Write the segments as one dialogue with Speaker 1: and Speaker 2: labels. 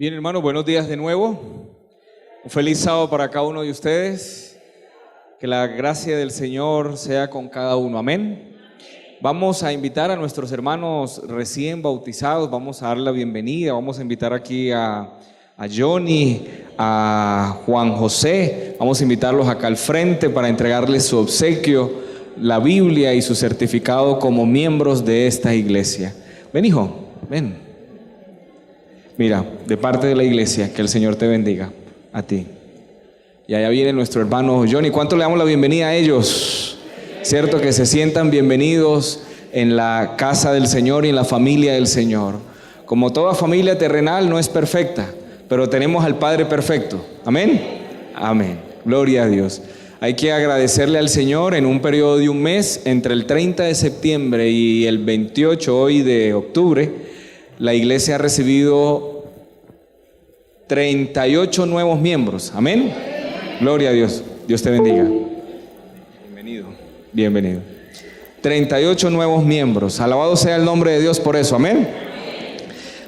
Speaker 1: Bien, hermanos, buenos días de nuevo. Un feliz sábado para cada uno de ustedes. Que la gracia del Señor sea con cada uno. Amén. Vamos a invitar a nuestros hermanos recién bautizados. Vamos a dar la bienvenida. Vamos a invitar aquí a Johnny, a Juan José. Vamos a invitarlos acá al frente para entregarles su obsequio, la Biblia y su certificado como miembros de esta iglesia. Ven, hijo, ven. Mira, de parte de la iglesia, que el Señor te bendiga a ti. Y allá viene nuestro hermano Johnny. ¿Cuánto le damos la bienvenida a ellos? Cierto, que se sientan bienvenidos en la casa del Señor y en la familia del Señor. Como toda familia terrenal no es perfecta, pero tenemos al Padre perfecto. Amén. Amén. Gloria a Dios. Hay que agradecerle al Señor en un periodo de un mes, entre el 30 de septiembre y el 28 hoy de octubre, la iglesia ha recibido 38 nuevos miembros. Amén. Gloria a Dios. Dios te bendiga. Bienvenido. Bienvenido. 38 nuevos miembros. Alabado sea el nombre de Dios por eso. Amén.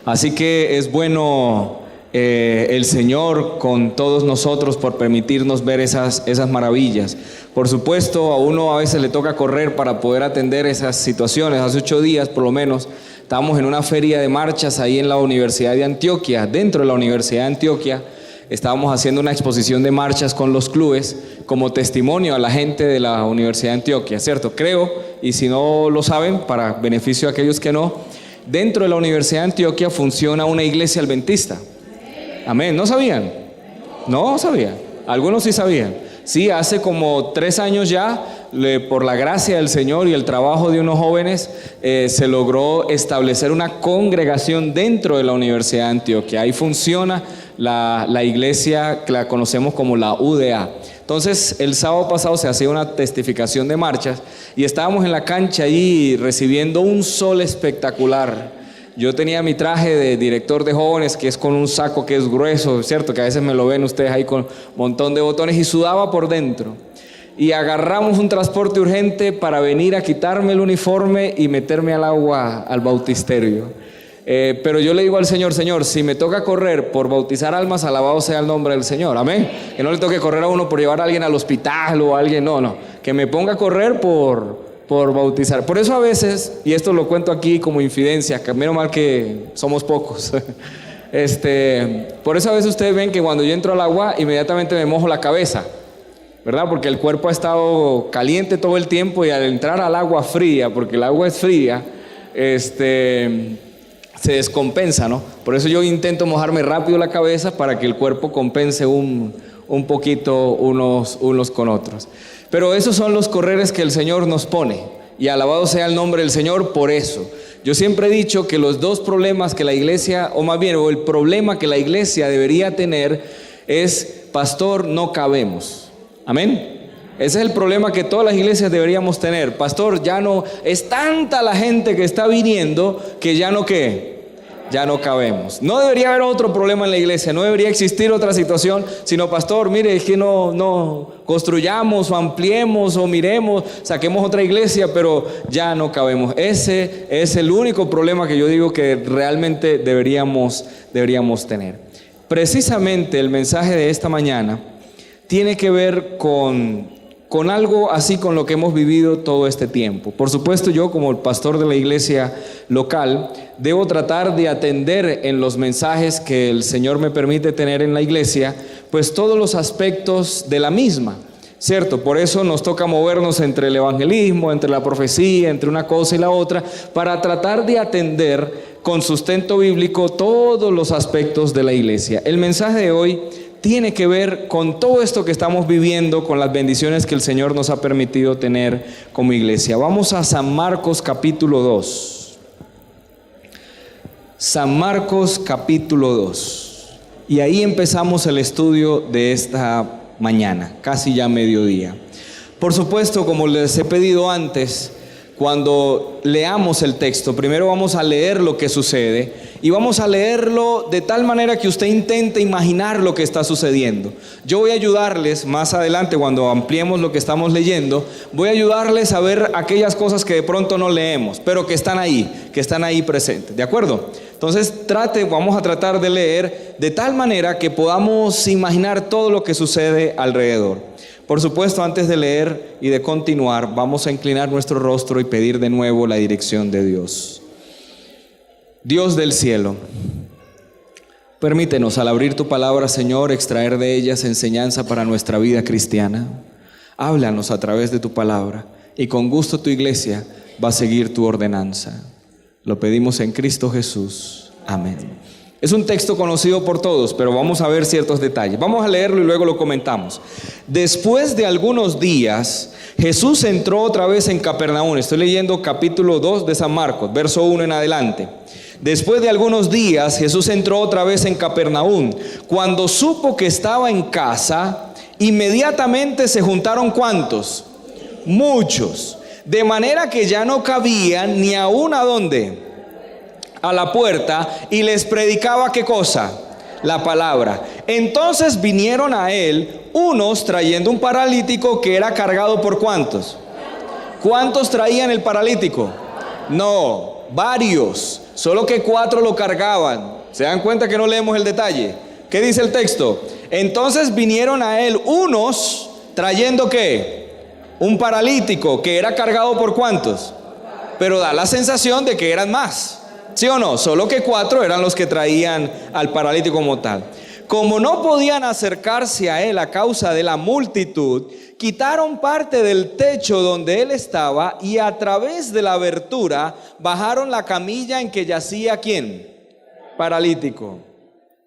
Speaker 1: Así que es bueno el Señor con todos nosotros por permitirnos ver esas maravillas. Por supuesto, a uno a veces le toca correr para poder atender esas situaciones. Hace 8 días por lo menos estábamos en una feria de marchas ahí en la Universidad de Antioquia. Dentro de la Universidad de Antioquia estábamos haciendo una exposición de marchas con los clubes como testimonio a la gente de la Universidad de Antioquia, ¿cierto? Creo, y si no lo saben, para beneficio de aquellos que no, dentro de la Universidad de Antioquia funciona una iglesia adventista. Amén. ¿No sabían? No sabían. Algunos sí sabían. Sí, hace como 3 años ya, por la gracia del Señor y el trabajo de unos jóvenes, se logró establecer una congregación dentro de la Universidad de Antioquia. Ahí funciona la iglesia que la conocemos como la UDA. Entonces, el sábado pasado se hacía una testificación de marchas y estábamos en la cancha ahí recibiendo un sol espectacular. Yo tenía mi traje de director de jóvenes, que es con un saco que es grueso, ¿cierto? Que a veces me lo ven ustedes ahí con un montón de botones, y sudaba por dentro. Y agarramos un transporte urgente para venir a quitarme el uniforme y meterme al agua, al bautisterio. Pero yo le digo al Señor: Señor, si me toca correr por bautizar almas, alabado sea el nombre del Señor. Amén. Que no le toque correr a uno por llevar a alguien al hospital o a alguien, no. Que me ponga a correr por bautizar. Por eso a veces, y esto lo cuento aquí como infidencia, que menos mal que somos pocos, por eso a veces ustedes ven que cuando yo entro al agua inmediatamente me mojo la cabeza, ¿verdad? Porque el cuerpo ha estado caliente todo el tiempo, y al entrar al agua fría, porque el agua es fría, se descompensa, ¿no? Por eso yo intento mojarme rápido la cabeza para que el cuerpo compense un poquito unos con otros. Pero esos son los correres que el Señor nos pone, y alabado sea el nombre del Señor por eso. Yo siempre he dicho que los 2 problemas que la iglesia, o el problema que la iglesia debería tener es: pastor, no cabemos. Amén. Ese es el problema que todas las iglesias deberíamos tener. Pastor, ya no, es tanta la gente que está viniendo que ya no cabemos. No debería haber otro problema en la iglesia, no debería existir otra situación, sino: pastor, mire, es que no construyamos o ampliemos o miremos, saquemos otra iglesia, pero ya no cabemos. Ese es el único problema que yo digo que realmente deberíamos tener. Precisamente el mensaje de esta mañana tiene que ver con algo así, con lo que hemos vivido todo este tiempo. Por supuesto, yo como el pastor de la iglesia local debo tratar de atender en los mensajes que el Señor me permite tener en la iglesia, pues todos los aspectos de la misma, ¿cierto? Por eso nos toca movernos entre el evangelismo, entre la profecía, entre una cosa y la otra, para tratar de atender con sustento bíblico todos los aspectos de la iglesia. El mensaje de hoy tiene que ver con todo esto que estamos viviendo, con las bendiciones que el Señor nos ha permitido tener como iglesia. Vamos a San Marcos capítulo 2. San Marcos capítulo 2. Y ahí empezamos el estudio de esta mañana, casi ya mediodía. Por supuesto, como les he pedido antes, cuando leamos el texto, primero vamos a leer lo que sucede, y vamos a leerlo de tal manera que usted intente imaginar lo que está sucediendo. Yo voy a ayudarles más adelante, cuando ampliemos lo que estamos leyendo, voy a ayudarles a ver aquellas cosas que de pronto no leemos, pero que están ahí presentes, ¿de acuerdo? Entonces vamos a tratar de leer de tal manera que podamos imaginar todo lo que sucede alrededor. Por supuesto, antes de leer y de continuar, vamos a inclinar nuestro rostro y pedir de nuevo la dirección de Dios. Dios del cielo, permítenos al abrir tu palabra, Señor, extraer de ellas enseñanza para nuestra vida cristiana. Háblanos a través de tu palabra y con gusto tu iglesia va a seguir tu ordenanza. Lo pedimos en Cristo Jesús. Amén. Es un texto conocido por todos, pero vamos a ver ciertos detalles. Vamos a leerlo y luego lo comentamos. Después de algunos días, Jesús entró otra vez en Capernaum. Estoy leyendo capítulo 2 de San Marcos, verso 1 en adelante. Después de algunos días, Jesús entró otra vez en Capernaum. Cuando supo que estaba en casa, inmediatamente se juntaron ¿cuántos? Muchos. De manera que ya no cabían ni aún a dónde, a la puerta, y les predicaba ¿qué cosa? La palabra. Entonces vinieron a él unos trayendo un paralítico que era cargado por ¿cuántos? ¿Cuántos traían el paralítico? No, varios. Solo que 4 lo cargaban. ¿Se dan cuenta que no leemos el detalle? ¿Qué dice el texto? Entonces vinieron a él unos trayendo ¿qué? Un paralítico que era cargado por ¿cuántos? Pero da la sensación de que eran más, ¿sí o no? Solo que 4 eran los que traían al paralítico como tal. Como no podían acercarse a él a causa de la multitud, quitaron parte del techo donde él estaba y a través de la abertura bajaron la camilla en que yacía ¿quién? Paralítico.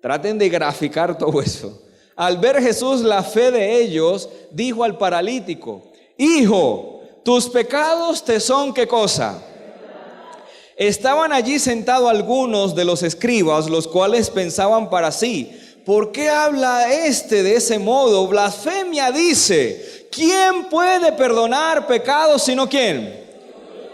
Speaker 1: Traten de graficar todo eso. Al ver Jesús la fe de ellos, dijo al paralítico: Hijo, tus pecados te son ¿qué cosa? Estaban allí sentados algunos de los escribas, los cuales pensaban para sí: ¿por qué habla este de ese modo? Blasfemia dice. ¿Quién puede perdonar pecados sino quién?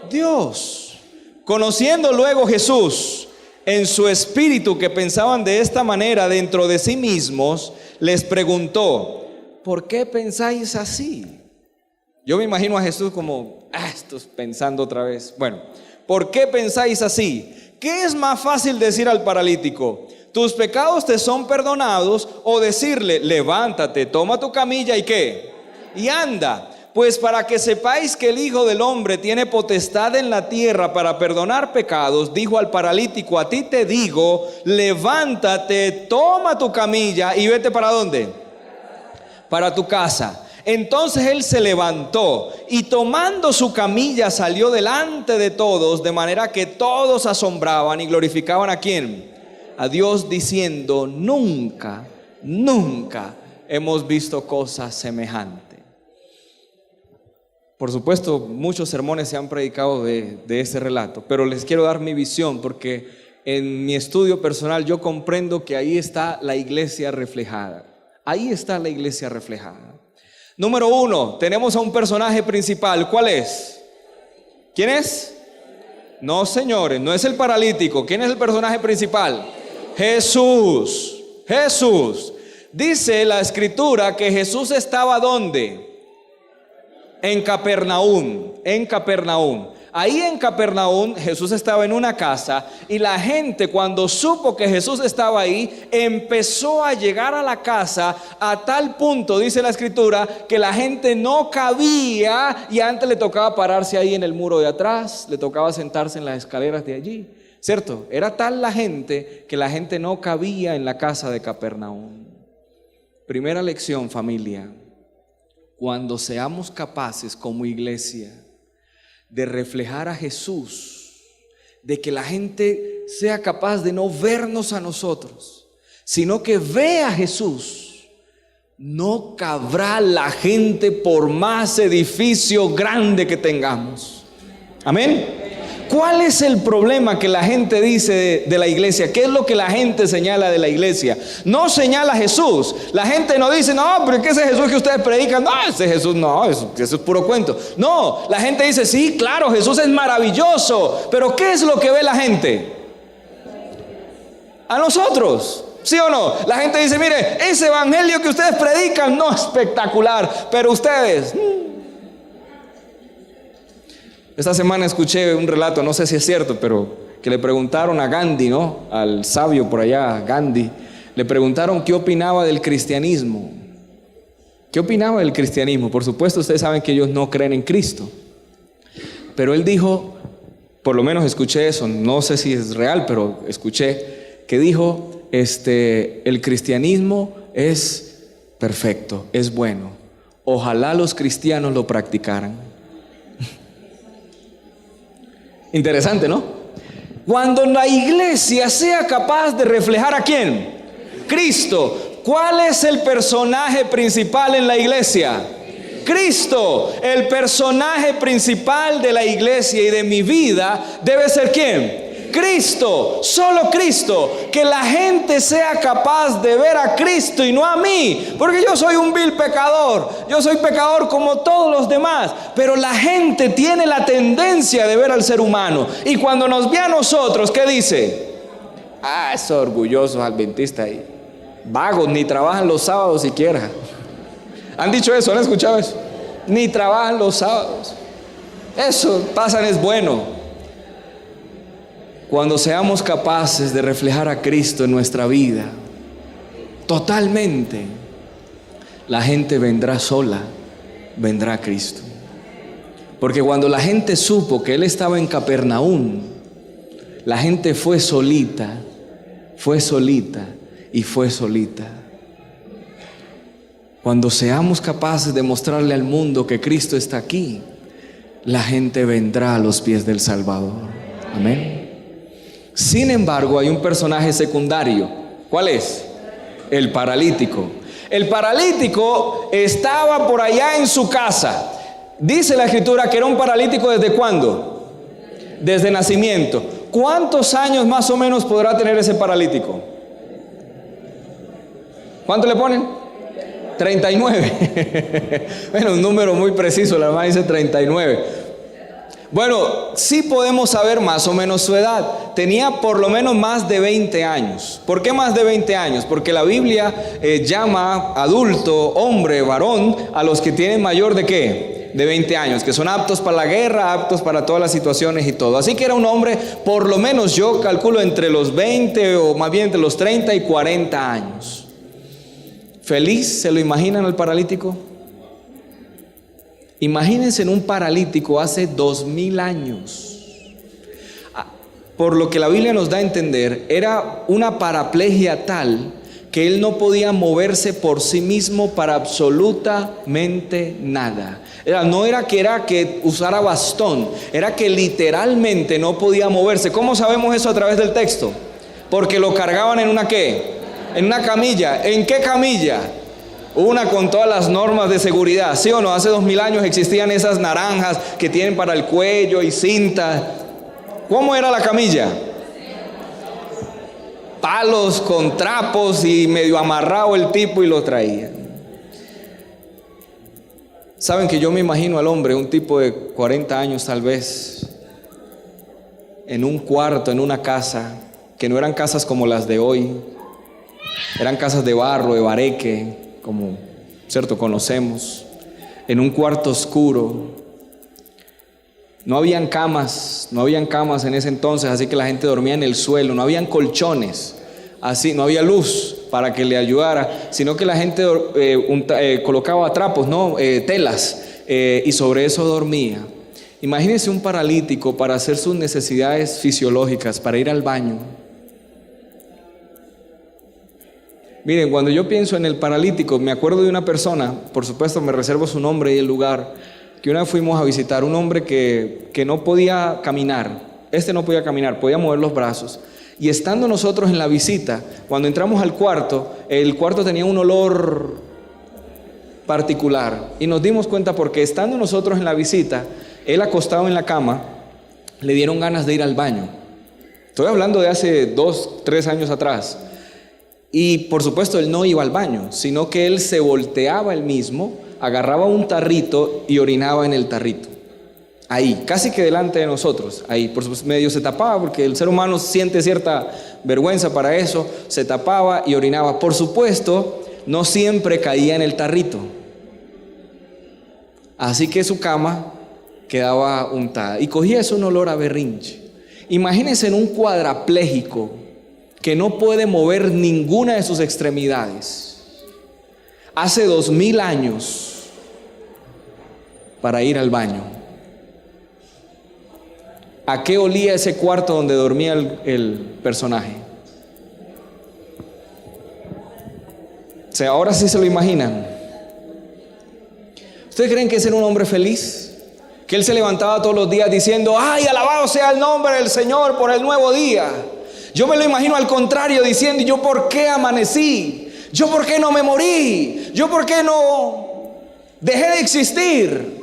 Speaker 1: Dios. Conociendo luego Jesús en su espíritu que pensaban de esta manera dentro de sí mismos, les preguntó: ¿por qué pensáis así? Yo me imagino a Jesús como, estos pensando otra vez. Bueno, ¿por qué pensáis así? ¿Qué es más fácil decir al paralítico: tus pecados te son perdonados? O decirle: levántate, toma tu camilla y ¿qué? Y anda. Pues para que sepáis que el Hijo del Hombre tiene potestad en la tierra para perdonar pecados, dijo al paralítico: a ti te digo, levántate, toma tu camilla y vete ¿para dónde? Para tu casa. Entonces él se levantó y tomando su camilla salió delante de todos, de manera que todos asombraban y glorificaban ¿a quién? A Dios, diciendo: nunca hemos visto cosa semejante. Por supuesto, muchos sermones se han predicado de ese relato, pero les quiero dar mi visión, porque en mi estudio personal yo comprendo que ahí está la iglesia reflejada. Ahí está la iglesia reflejada. Número 1, tenemos a un personaje principal. ¿Cuál es? ¿Quién es? No, señores, no es el paralítico. ¿Quién es el personaje principal? Jesús. Jesús. Dice la escritura que Jesús estaba ¿dónde? En Capernaum. En Capernaum. Ahí en Capernaum Jesús estaba en una casa y la gente, cuando supo que Jesús estaba ahí, empezó a llegar a la casa a tal punto, dice la escritura, que la gente no cabía y antes le tocaba pararse ahí en el muro de atrás, le tocaba sentarse en las escaleras de allí, ¿cierto? Era tal la gente que la gente no cabía en la casa de Capernaum. Primera lección, familia: cuando seamos capaces como iglesia de reflejar a Jesús, de que la gente sea capaz de no vernos a nosotros, sino que vea a Jesús, no cabrá la gente por más edificio grande que tengamos. Amén. ¿Cuál es el problema que la gente dice de la iglesia? ¿Qué es lo que la gente señala de la iglesia? No señala a Jesús. La gente no dice: no, pero ¿qué es ese Jesús que ustedes predican? No, ese Jesús no, eso es puro cuento. No, la gente dice: sí, claro, Jesús es maravilloso. Pero ¿qué es lo que ve la gente? A nosotros. ¿Sí o no? La gente dice: mire, ese evangelio que ustedes predican, no, espectacular, pero ustedes... Esta semana escuché un relato, no sé si es cierto, pero que le preguntaron a Gandhi, ¿no? Al sabio por allá, Gandhi, le preguntaron qué opinaba del cristianismo. ¿Qué opinaba del cristianismo? Por supuesto, ustedes saben que ellos no creen en Cristo. Pero él dijo, por lo menos escuché eso, no sé si es real, pero escuché que dijo, el cristianismo es perfecto, es bueno. Ojalá los cristianos lo practicaran. Interesante, ¿no? Cuando la iglesia sea capaz de reflejar ¿a quién? Cristo. ¿Cuál es el personaje principal en la iglesia? Cristo. El personaje principal de la iglesia y de mi vida debe ser ¿quién? Cristo, solo Cristo. Que la gente sea capaz de ver a Cristo y no a mí, porque yo soy un vil pecador, yo soy pecador como todos los demás, pero la gente tiene la tendencia de ver al ser humano, y cuando nos ve a nosotros, ¿qué dice? Esos orgullosos adventistas ahí, vagos, ni trabajan los sábados siquiera. ¿Han dicho eso? ¿Han escuchado eso? Ni trabajan los sábados. Eso pasan, es bueno. Cuando seamos capaces de reflejar a Cristo en nuestra vida, totalmente, la gente vendrá sola, vendrá a Cristo. Porque cuando la gente supo que Él estaba en Capernaum, la gente fue solita y fue solita. Cuando seamos capaces de mostrarle al mundo que Cristo está aquí, la gente vendrá a los pies del Salvador. Amén. Sin embargo, hay un personaje secundario. ¿Cuál es? El paralítico. El paralítico estaba por allá en su casa. Dice la Escritura que era un paralítico ¿desde cuándo? Desde nacimiento. ¿Cuántos años más o menos podrá tener ese paralítico? ¿Cuánto le ponen? 39. Bueno, un número muy preciso, la hermana dice 39. Bueno, sí podemos saber más o menos su edad. Tenía por lo menos más de 20 años. ¿Por qué más de 20 años? Porque la Biblia llama adulto, hombre, varón, a los que tienen mayor de ¿qué? De 20 años, que son aptos para la guerra, aptos para todas las situaciones y todo. Así que era un hombre, por lo menos yo calculo entre los 20 o más bien entre los 30 y 40 años. ¿Feliz? ¿Se lo imaginan al paralítico? Imagínense en un paralítico hace 2000 años. Por lo que la Biblia nos da a entender, era una paraplegia tal que él no podía moverse por sí mismo para absolutamente nada. No era que usara bastón, era que literalmente no podía moverse. ¿Cómo sabemos eso a través del texto? Porque lo cargaban en una ¿qué? En una camilla. ¿En qué camilla? Una con todas las normas de seguridad, ¿sí o no? Hace 2000 años existían esas naranjas que tienen para el cuello y cintas. ¿Cómo era la camilla? Palos con trapos y medio amarrado el tipo y lo traía. Saben que yo me imagino al hombre, un tipo de 40 años tal vez, en un cuarto, en una casa, que no eran casas como las de hoy, eran casas de barro, de bareque, como, ¿cierto?, conocemos, en un cuarto oscuro. No habían camas en ese entonces, así que la gente dormía en el suelo, no habían colchones, así, no había luz para que le ayudara, sino que la gente colocaba trapos, telas, y sobre eso dormía. Imagínense un paralítico para hacer sus necesidades fisiológicas, para ir al baño. Miren, cuando yo pienso en el paralítico, me acuerdo de una persona, por supuesto me reservo su nombre y el lugar, que una vez fuimos a visitar, un hombre que no podía caminar. No podía caminar, podía mover los brazos. Y estando nosotros en la visita, cuando entramos al cuarto, el cuarto tenía un olor particular. Y nos dimos cuenta porque estando nosotros en la visita, él acostado en la cama, le dieron ganas de ir al baño. Estoy hablando de hace 2-3 años atrás. Y por supuesto él no iba al baño, sino que él se volteaba él mismo, agarraba un tarrito y orinaba en el tarrito. Ahí, casi que delante de nosotros. Ahí, por supuesto, medio se tapaba porque el ser humano siente cierta vergüenza para eso. Se tapaba y orinaba. Por supuesto, no siempre caía en el tarrito. Así que su cama quedaba untada. Y cogía eso un olor a berrinche. Imagínense en un cuadrapléjico que no puede mover ninguna de sus extremidades. Hace 2000 años para ir al baño. ¿A qué olía ese cuarto donde dormía el personaje? O sea, ahora sí se lo imaginan. ¿Ustedes creen que ese era un hombre feliz? Que él se levantaba todos los días diciendo: ¡ay, alabado sea el nombre del Señor por el nuevo día! Yo me lo imagino al contrario, diciendo: ¿y yo por qué amanecí? ¿Yo por qué no me morí? ¿Yo por qué no dejé de existir?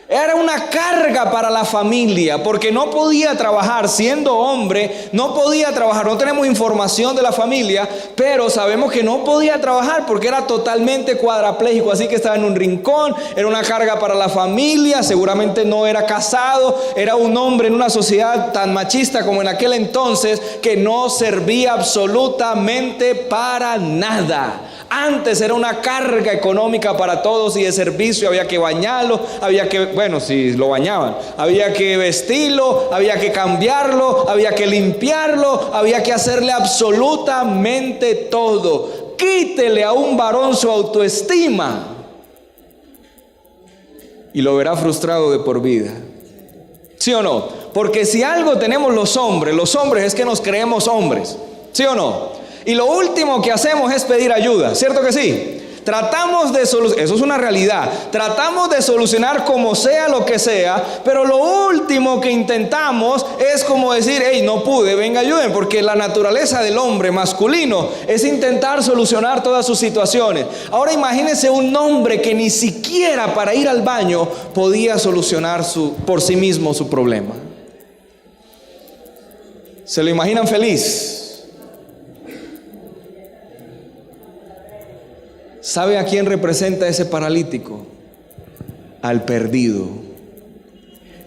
Speaker 1: Era una carga para la familia, porque no podía trabajar, siendo hombre, no podía trabajar. No tenemos información de la familia, pero sabemos que no podía trabajar porque era totalmente cuadrapléjico, así que estaba en un rincón. Era una carga para la familia, seguramente no era casado, era un hombre en una sociedad tan machista como en aquel entonces, que no servía absolutamente para nada. Antes era una carga económica para todos y de servicio. Había que bañarlo, había que, bueno, si lo bañaban, había que vestirlo, había que cambiarlo, había que limpiarlo, había que hacerle absolutamente todo. Quítele a un varón su autoestima y lo verá frustrado de por vida. ¿Sí o no? Porque si algo tenemos los hombres es que nos creemos hombres. ¿Sí o no? Y lo último que hacemos es pedir ayuda, ¿cierto que sí? Tratamos de solucionar, eso es una realidad. Tratamos de solucionar como sea lo que sea, pero lo último que intentamos es como decir: hey, no pude, venga, ayuden, porque la naturaleza del hombre masculino es intentar solucionar todas sus situaciones. Ahora imagínense un hombre que ni siquiera para ir al baño podía solucionar por sí mismo su problema. ¿Se lo imaginan feliz? ¿Sabe a quién representa ese paralítico? Al perdido.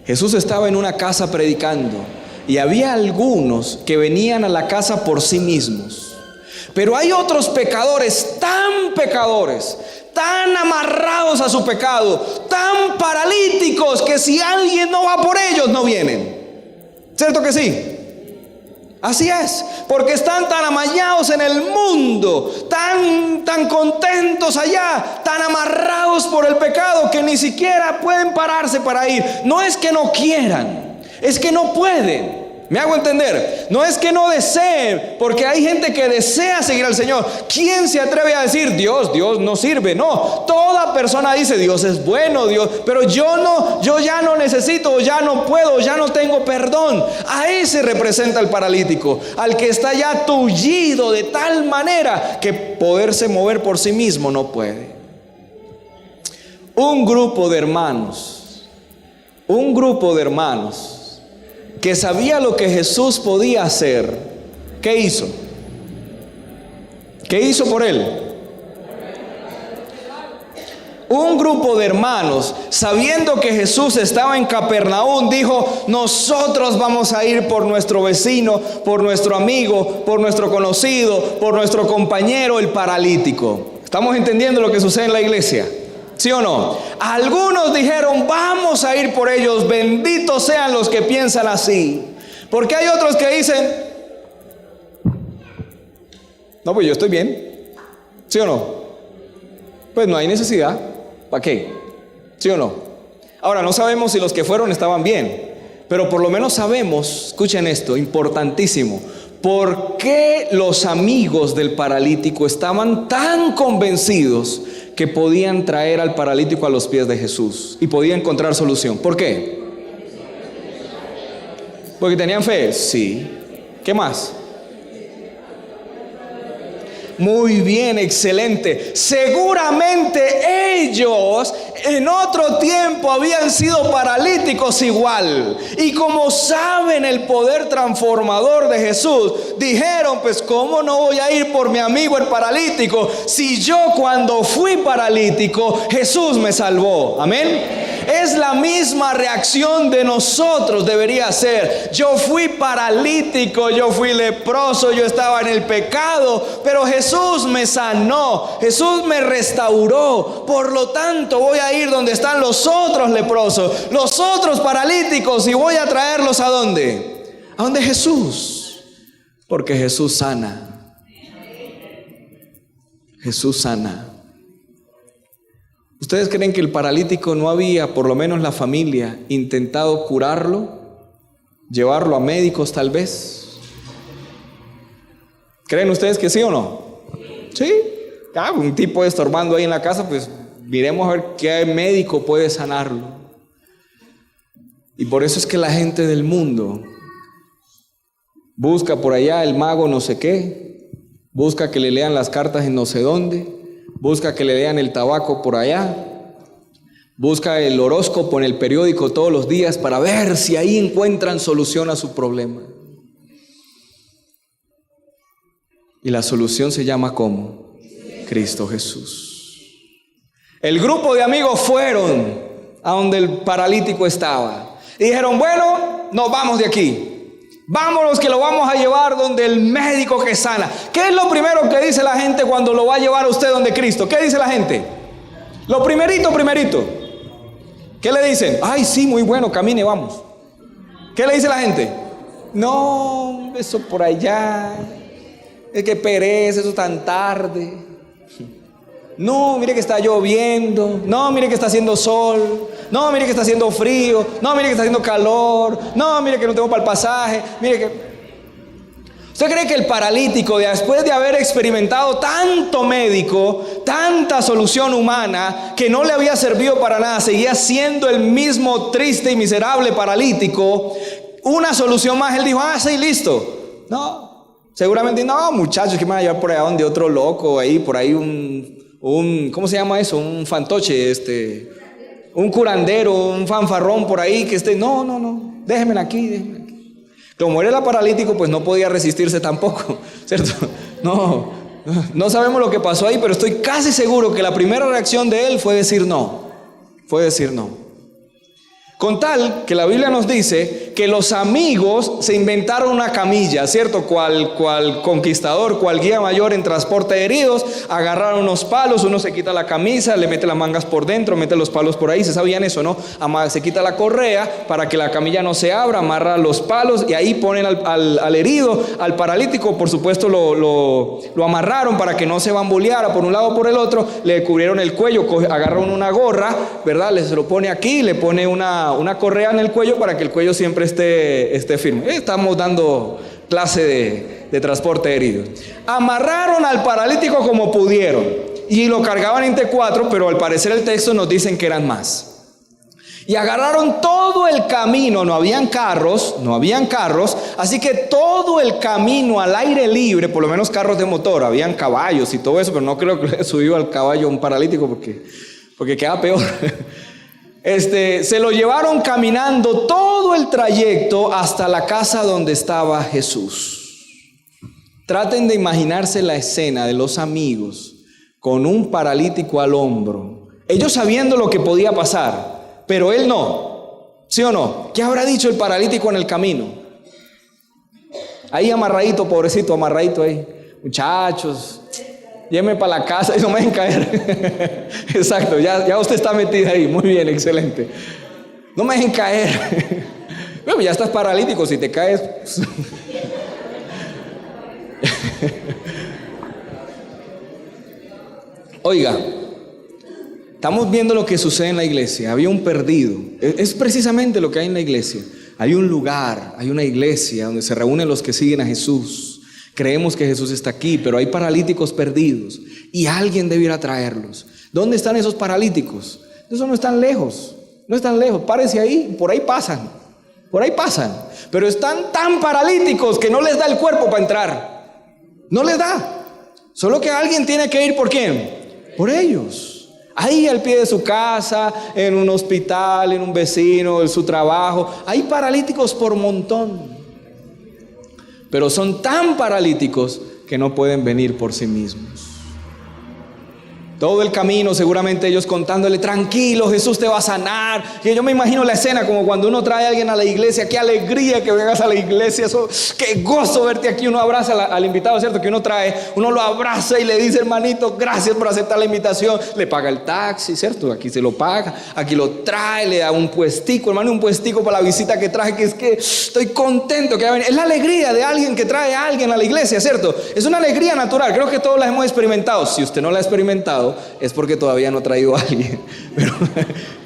Speaker 1: Jesús estaba en una casa predicando y había algunos que venían a la casa por sí mismos. Pero hay otros pecadores, tan amarrados a su pecado, tan paralíticos, que si alguien no va por ellos, no vienen. ¿Cierto que sí? Así es, porque están tan amañados en el mundo, tan contentos allá, tan amarrados por el pecado, que ni siquiera pueden pararse para ir. No es que no quieran, es que no pueden. ¿Me hago entender? No es que no deseen, porque hay gente que desea seguir al Señor. ¿Quién se atreve a decir: Dios no sirve? No, toda persona dice: Dios es bueno, pero yo ya no necesito, ya no puedo, ya no tengo perdón. A ese representa el paralítico, al que está ya tullido de tal manera que poderse mover por sí mismo no puede. Un grupo de hermanos que sabía lo que Jesús podía hacer, ¿qué hizo? ¿Qué hizo por él? Un grupo de hermanos, sabiendo que Jesús estaba en Capernaum, dijo: nosotros vamos a ir por nuestro vecino, por nuestro amigo, por nuestro conocido, por nuestro compañero, el paralítico. ¿Estamos entendiendo lo que sucede en la iglesia? ¿Sí o no? Algunos dijeron: vamos a ir por ellos, benditos sean los que piensan así. Porque hay otros que dicen: no, pues yo estoy bien. ¿Sí o no? Pues no hay necesidad. ¿Para qué? ¿Sí o no? Ahora, no sabemos si los que fueron estaban bien, pero por lo menos sabemos, escuchen esto, importantísimo, por qué los amigos del paralítico estaban tan convencidos que podían traer al paralítico a los pies de Jesús y podían encontrar solución. ¿Por qué? Porque tenían fe. Sí. ¿Qué más? Muy bien, excelente. Seguramente ellos en otro tiempo habían sido paralíticos igual. Y como saben el poder transformador de Jesús, dijeron: pues ¿cómo no voy a ir por mi amigo el paralítico si yo cuando fui paralítico Jesús me salvó? Amén. Es la misma reacción de nosotros, debería ser. Yo fui paralítico, yo fui leproso, yo estaba en el pecado, pero Jesús me sanó, Jesús me restauró. Por lo tanto, voy a ir donde están los otros leprosos, los otros paralíticos, y voy a traerlos ¿a dónde? ¿A dónde Jesús? Porque Jesús sana. Jesús sana. ¿Ustedes creen que el paralítico no había, por lo menos la familia, intentado curarlo? ¿Llevarlo a médicos tal vez? ¿Creen ustedes que sí o no? Sí. Un tipo estorbando ahí en la casa, pues miremos a ver qué médico puede sanarlo. Y por eso es que la gente del mundo busca por allá el mago no sé qué, busca que le lean las cartas en no sé dónde, busca que le lean el tabaco por allá, busca el horóscopo en el periódico todos los días para ver si ahí encuentran solución a su problema. Y la solución se llama ¿cómo? Cristo Jesús. El grupo de amigos fueron a donde el paralítico estaba y dijeron: bueno, nos vamos de aquí. Vámonos, que lo vamos a llevar donde el médico que sana. ¿Qué es lo primero que dice la gente cuando lo va a llevar a usted donde Cristo? ¿Qué dice la gente? Lo primerito. ¿Qué le dicen? Ay, sí, muy bueno, camine, vamos. ¿Qué le dice la gente? No, eso por allá, es que pereza, eso tan tarde. No, mire que está lloviendo. No, mire que está haciendo sol. No, mire que está haciendo frío. No, mire que está haciendo calor. No, mire que no tengo para el pasaje. Mire que... ¿Usted cree que el paralítico, después de haber experimentado tanto médico, tanta solución humana, que no le había servido para nada, seguía siendo el mismo triste y miserable paralítico? Una solución más, él dijo: ah, sí, listo. No, seguramente no, muchachos, que me van a llevar por allá donde otro loco, ahí, por ahí ¿cómo se llama eso? Un fantoche, un curandero, un fanfarrón por ahí que no, déjenmela aquí. Como él era paralítico, pues no podía resistirse tampoco, ¿cierto? No sabemos lo que pasó ahí, pero estoy casi seguro que la primera reacción de él fue decir no. Con tal que la Biblia nos dice que los amigos se inventaron una camilla, ¿cierto? Cual conquistador, cual guía mayor en transporte de heridos, agarraron unos palos, uno se quita la camisa, le mete las mangas por dentro, mete los palos por ahí, ¿se sabían eso, no? Se quita la correa para que la camilla no se abra, amarra los palos y ahí ponen al herido, al paralítico, por supuesto lo amarraron para que no se bamboleara por un lado o por el otro, le cubrieron el cuello, agarraron una gorra, ¿verdad? Se lo pone aquí, le pone una correa en el cuello para que el cuello siempre esté firme. Estamos dando clase de transporte de heridos. Amarraron al paralítico como pudieron y lo cargaban en T4, pero al parecer el texto nos dicen que eran más. Y agarraron todo el camino, no habían carros, así que todo el camino al aire libre, por lo menos carros de motor, habían caballos y todo eso, pero no creo que le subió al caballo un paralítico porque queda peor. Se lo llevaron caminando todo el trayecto hasta la casa donde estaba Jesús. Traten de imaginarse la escena de los amigos con un paralítico al hombro, ellos sabiendo lo que podía pasar, pero él no, ¿sí o no? ¿Qué habrá dicho el paralítico en el camino? Ahí amarradito, pobrecito, amarradito ahí. Muchachos, llévenme para la casa y no me dejen caer. Exacto, ya usted está metida ahí. Muy bien, excelente. No me dejen caer. Bueno, ya estás paralítico, si te caes. Oiga, estamos viendo lo que sucede en la iglesia. Había un perdido. Es precisamente lo que hay en la iglesia. Hay un lugar, hay una iglesia donde se reúnen los que siguen a Jesús. Creemos que Jesús está aquí, pero hay paralíticos perdidos y alguien debe ir a traerlos. ¿Dónde están esos paralíticos? Esos no están lejos, párense ahí, por ahí pasan, pero están tan paralíticos que no les da el cuerpo para entrar, no les da, solo que alguien tiene que ir. ¿Por quién? Por ellos, ahí al pie de su casa, en un hospital, en un vecino, en su trabajo, hay paralíticos por montón. Pero son tan paralíticos que no pueden venir por sí mismos. Todo el camino seguramente ellos contándole, tranquilo, Jesús te va a sanar. Y yo me imagino la escena como cuando uno trae a alguien a la iglesia. Qué alegría que vengas a la iglesia, eso, qué gozo verte aquí. Uno abraza al invitado, ¿cierto? Que uno trae, uno lo abraza y le dice, hermanito, gracias por aceptar la invitación. Le paga el taxi, ¿cierto? Aquí se lo paga, aquí lo trae, le da un puestico, hermano, un puestico para la visita que traje, que es que estoy contento que va a venir. Es la alegría de alguien que trae a alguien a la iglesia, ¿cierto? Es una alegría natural, creo que todos la hemos experimentado. Si usted no la ha experimentado, es porque todavía no ha traído a alguien.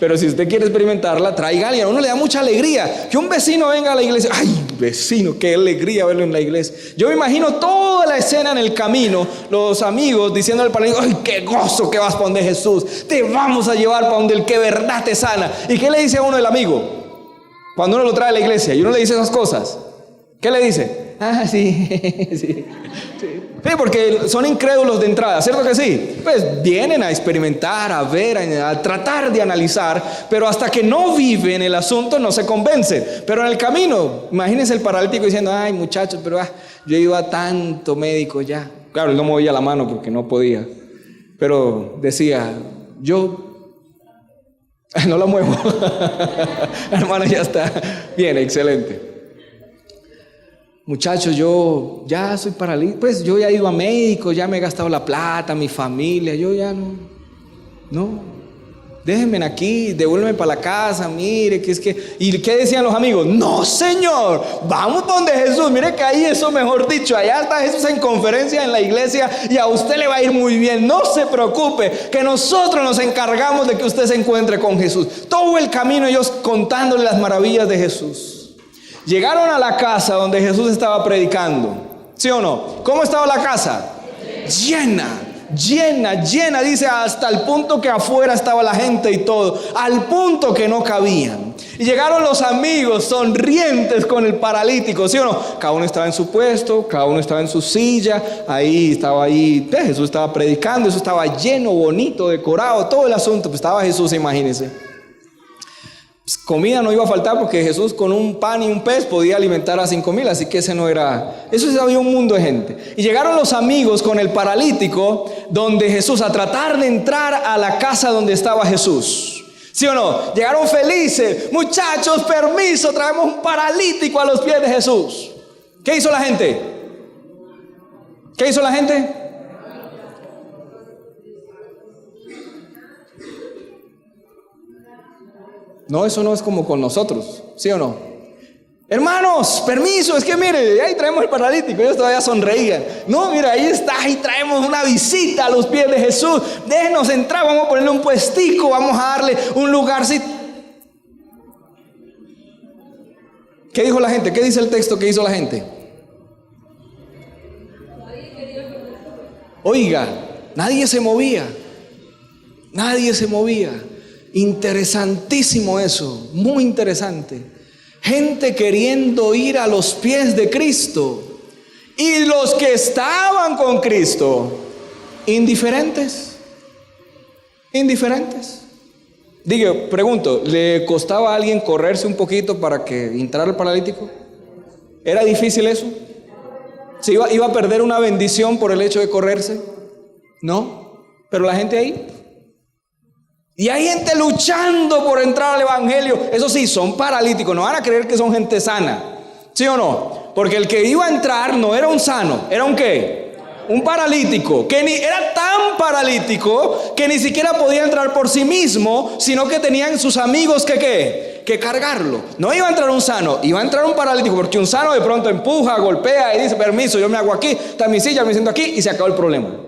Speaker 1: Pero si usted quiere experimentarla, traiga a alguien. A uno le da mucha alegría que un vecino venga a la iglesia. Ay, vecino, qué alegría verlo en la iglesia. Yo me imagino toda la escena en el camino, los amigos diciendo al paralítico, ay, qué gozo que vas para donde Jesús, te vamos a llevar para donde el que verdad te sana. ¿Y qué le dice a uno el amigo cuando uno lo trae a la iglesia y uno le dice esas cosas? ¿Qué le dice? Ah, sí, sí. Sí, porque son incrédulos de entrada, ¿cierto que sí? Pues vienen a experimentar, a ver, a tratar de analizar, pero hasta que no viven el asunto no se convencen. Pero en el camino, imagínense el paralítico diciendo, ay muchachos, pero yo iba a tanto médico ya. Claro, él no movía la mano porque no podía, pero decía, yo no la muevo. Hermano, ya está bien, excelente. Muchachos, yo ya soy paralítico, pues yo ya he ido a médico, ya me he gastado la plata, mi familia, yo ya no, déjenme aquí, devuélveme para la casa, mire, que es que, ¿y qué decían los amigos? No, señor, vamos donde Jesús, mire que ahí eso, mejor dicho, allá está Jesús en conferencia en la iglesia y a usted le va a ir muy bien, no se preocupe, que nosotros nos encargamos de que usted se encuentre con Jesús. Todo el camino ellos contándole las maravillas de Jesús. Llegaron a la casa donde Jesús estaba predicando, ¿sí o no? ¿Cómo estaba la casa? Llena, dice, hasta el punto que afuera estaba la gente y todo, al punto que no cabían. Y llegaron los amigos sonrientes con el paralítico, ¿sí o no? Cada uno estaba en su puesto, cada uno estaba en su silla, Jesús estaba predicando, eso estaba lleno, bonito, decorado, todo el asunto, pues estaba Jesús, imagínense. Pues comida no iba a faltar porque Jesús con un pan y un pez podía alimentar a 5,000, así que ese no era, eso había un mundo de gente. Y llegaron los amigos con el paralítico donde Jesús, a tratar de entrar a la casa donde estaba Jesús, ¿sí o no? Llegaron felices, muchachos, permiso, traemos un paralítico a los pies de Jesús. ¿Qué hizo la gente? ¿Qué hizo la gente? No, eso no es como con nosotros, ¿sí o no? Hermanos, permiso, es que mire, ahí traemos el paralítico, ellos todavía sonreían. No, mira, ahí está, ahí traemos una visita a los pies de Jesús. Déjenos entrar, vamos a ponerle un puestico, vamos a darle un lugarcito. ¿Qué dijo la gente? ¿Qué dice el texto que hizo la gente? Oiga, nadie se movía. Interesantísimo eso, muy interesante. Gente queriendo ir a los pies de Cristo. Y los que estaban con Cristo, indiferentes. Digo, pregunto, ¿le costaba a alguien correrse un poquito para que entrara el paralítico? ¿Era difícil eso? ¿Se iba a perder una bendición por el hecho de correrse? No, pero la gente ahí. Y hay gente luchando por entrar al evangelio. Eso sí, son paralíticos, no van a creer que son gente sana, ¿sí o no? Porque el que iba a entrar no era un sano, ¿era un qué? Un paralítico, que era tan paralítico que ni siquiera podía entrar por sí mismo, sino que tenían sus amigos que cargarlo. No iba a entrar un sano, iba a entrar un paralítico, porque un sano de pronto empuja, golpea y dice, permiso, yo me hago aquí, está mi silla, me siento aquí y se acabó el problema.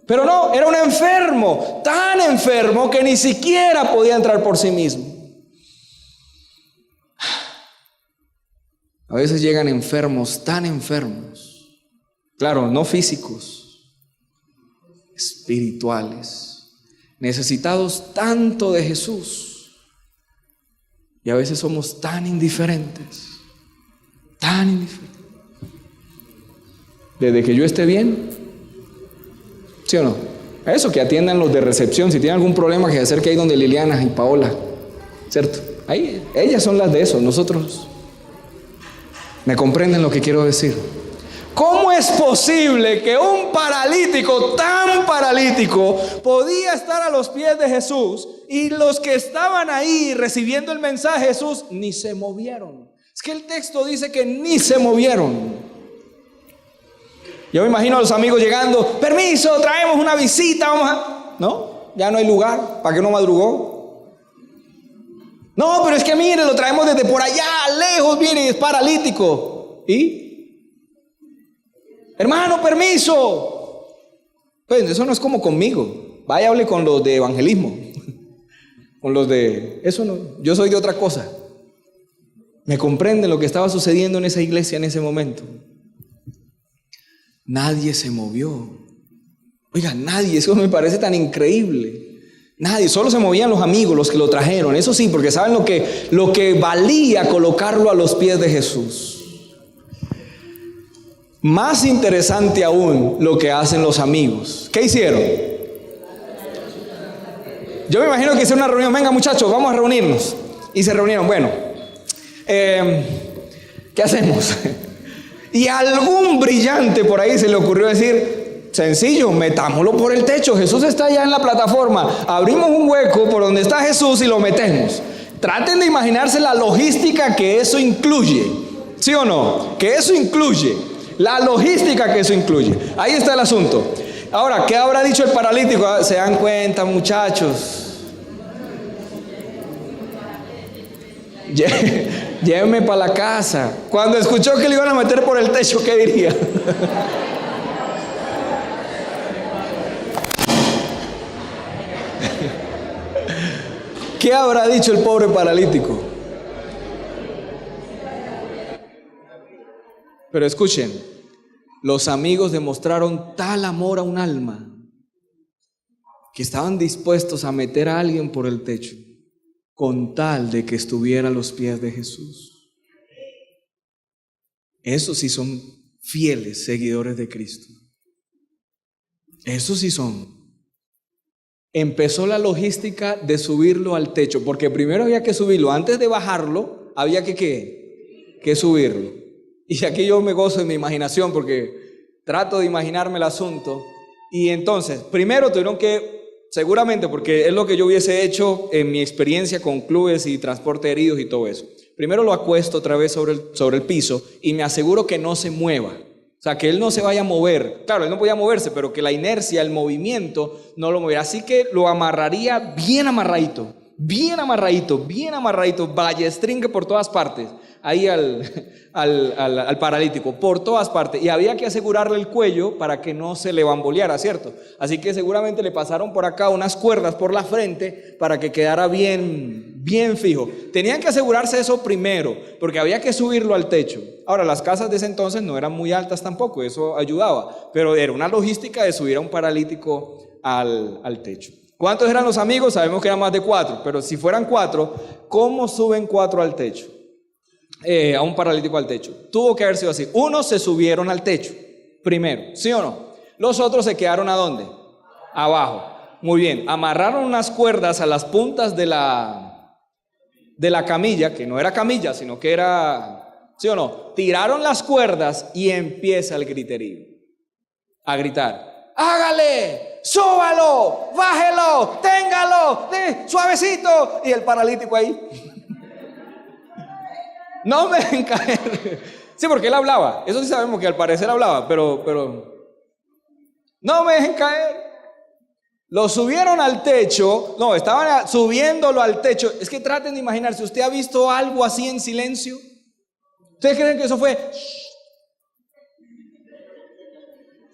Speaker 1: Pero no, era un enfermo, tan enfermo que ni siquiera podía entrar por sí mismo. A veces llegan enfermos, tan enfermos, claro, no físicos, espirituales, necesitados tanto de Jesús. Y a veces somos tan indiferentes. Desde que yo esté bien, ¿sí o no? Eso, que atiendan los de recepción. Si tienen algún problema, que se acerque ahí donde Liliana y Paola, ¿cierto? Ahí, ellas son las de eso, nosotros. ¿Me comprenden lo que quiero decir? ¿Cómo es posible que un paralítico tan paralítico podía estar a los pies de Jesús y los que estaban ahí recibiendo el mensaje de Jesús ni se movieron? Es que el texto dice que ni se movieron. Yo me imagino a los amigos llegando: permiso, traemos una visita, vamos a... No, ya no hay lugar. ¿Para qué no madrugó? No, pero es que mire, lo traemos desde por allá, lejos, mire, es paralítico. ¿Y? Hermano, permiso. Pues eso no es como conmigo. Vaya, hable con los de evangelismo. Con los de... Eso no, yo soy de otra cosa. ¿Me comprenden lo que estaba sucediendo en esa iglesia en ese momento? Nadie se movió. Oiga, nadie, eso me parece tan increíble. Nadie, solo se movían los amigos, los que lo trajeron. Eso sí, porque saben lo que valía colocarlo a los pies de Jesús. Más interesante aún lo que hacen los amigos. ¿Qué hicieron? Yo me imagino que hicieron una reunión. Venga, muchachos, vamos a reunirnos. Y se reunieron. Bueno, ¿qué hacemos? Y a algún brillante por ahí se le ocurrió decir: sencillo, metámoslo por el techo. Jesús está allá en la plataforma. Abrimos un hueco por donde está Jesús y lo metemos. Traten de imaginarse la logística que eso incluye. ¿Sí o no? Que eso incluye. La logística que eso incluye. Ahí está el asunto. Ahora, ¿qué habrá dicho el paralítico? ¿Se dan cuenta, muchachos? Llévenme para la casa. Cuando escuchó que le iban a meter por el techo, ¿qué diría? ¿Qué habrá dicho el pobre paralítico? Pero escuchen, los amigos demostraron tal amor a un alma que estaban dispuestos a meter a alguien por el techo con tal de que estuviera a los pies de Jesús. Esos sí son fieles seguidores de Cristo. Esos sí son. Empezó la logística de subirlo al techo, porque primero había que subirlo. Antes de bajarlo, había que subirlo. Y aquí yo me gozo en mi imaginación porque trato de imaginarme el asunto. Y entonces, primero tuvieron que, seguramente, porque es lo que yo hubiese hecho en mi experiencia con clubes y transporte de heridos y todo eso. Primero lo acuesto otra vez sobre el piso y me aseguro que no se mueva. O sea, que él no se vaya a mover. Claro, él no podía moverse, pero que la inercia, el movimiento no lo moviera. Así que lo amarraría bien amarradito, ballestrinque por todas partes. Ahí al paralítico, por todas partes. Y había que asegurarle el cuello para que no se le bamboleara, ¿cierto? Así que seguramente le pasaron por acá unas cuerdas por la frente para que quedara bien fijo. Tenían que asegurarse eso primero, porque había que subirlo al techo. Ahora, las casas de ese entonces no eran muy altas tampoco, eso ayudaba, pero era una logística de subir a un paralítico al techo. ¿Cuántos eran los amigos? Sabemos que eran más de 4, pero si fueran 4, ¿cómo suben 4 al techo? A un paralítico al techo. Tuvo que haber sido así. Unos se subieron al techo primero, ¿sí o no? Los otros se quedaron ¿a dónde? Abajo. Muy bien, amarraron unas cuerdas a las puntas de la camilla, que no era camilla, sino que era, ¿sí o no? Tiraron las cuerdas y empieza el griterío. A gritar: hágale, súbalo, bájelo, téngalo, suavecito. Y el paralítico ahí: no me dejen caer. Sí, porque él hablaba. Eso sí sabemos que al parecer hablaba, pero no me dejen caer. Lo subieron al techo. No, estaban subiéndolo al techo. Es que traten de imaginarse. ¿Usted ha visto algo así en silencio? ¿Ustedes creen que eso fue?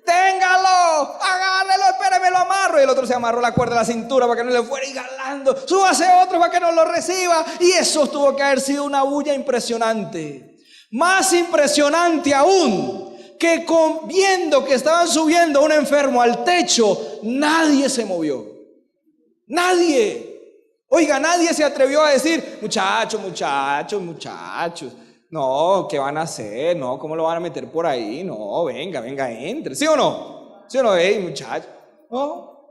Speaker 1: Téngalo, agárrelo, espéreme, lo amarro. Y el otro se amarró la cuerda a la cintura para que no le fuera jalando. Súbase otro para que no lo reciba. Y eso tuvo que haber sido una bulla impresionante. Más impresionante aún, que viendo que estaban subiendo a un enfermo al techo, nadie se movió. Nadie. Oiga, nadie se atrevió a decir: muchachos. No, ¿qué van a hacer? No, ¿cómo lo van a meter por ahí? No, venga, entre. ¿Sí o no? ¿Sí o no? Hey, muchachos. ¿No?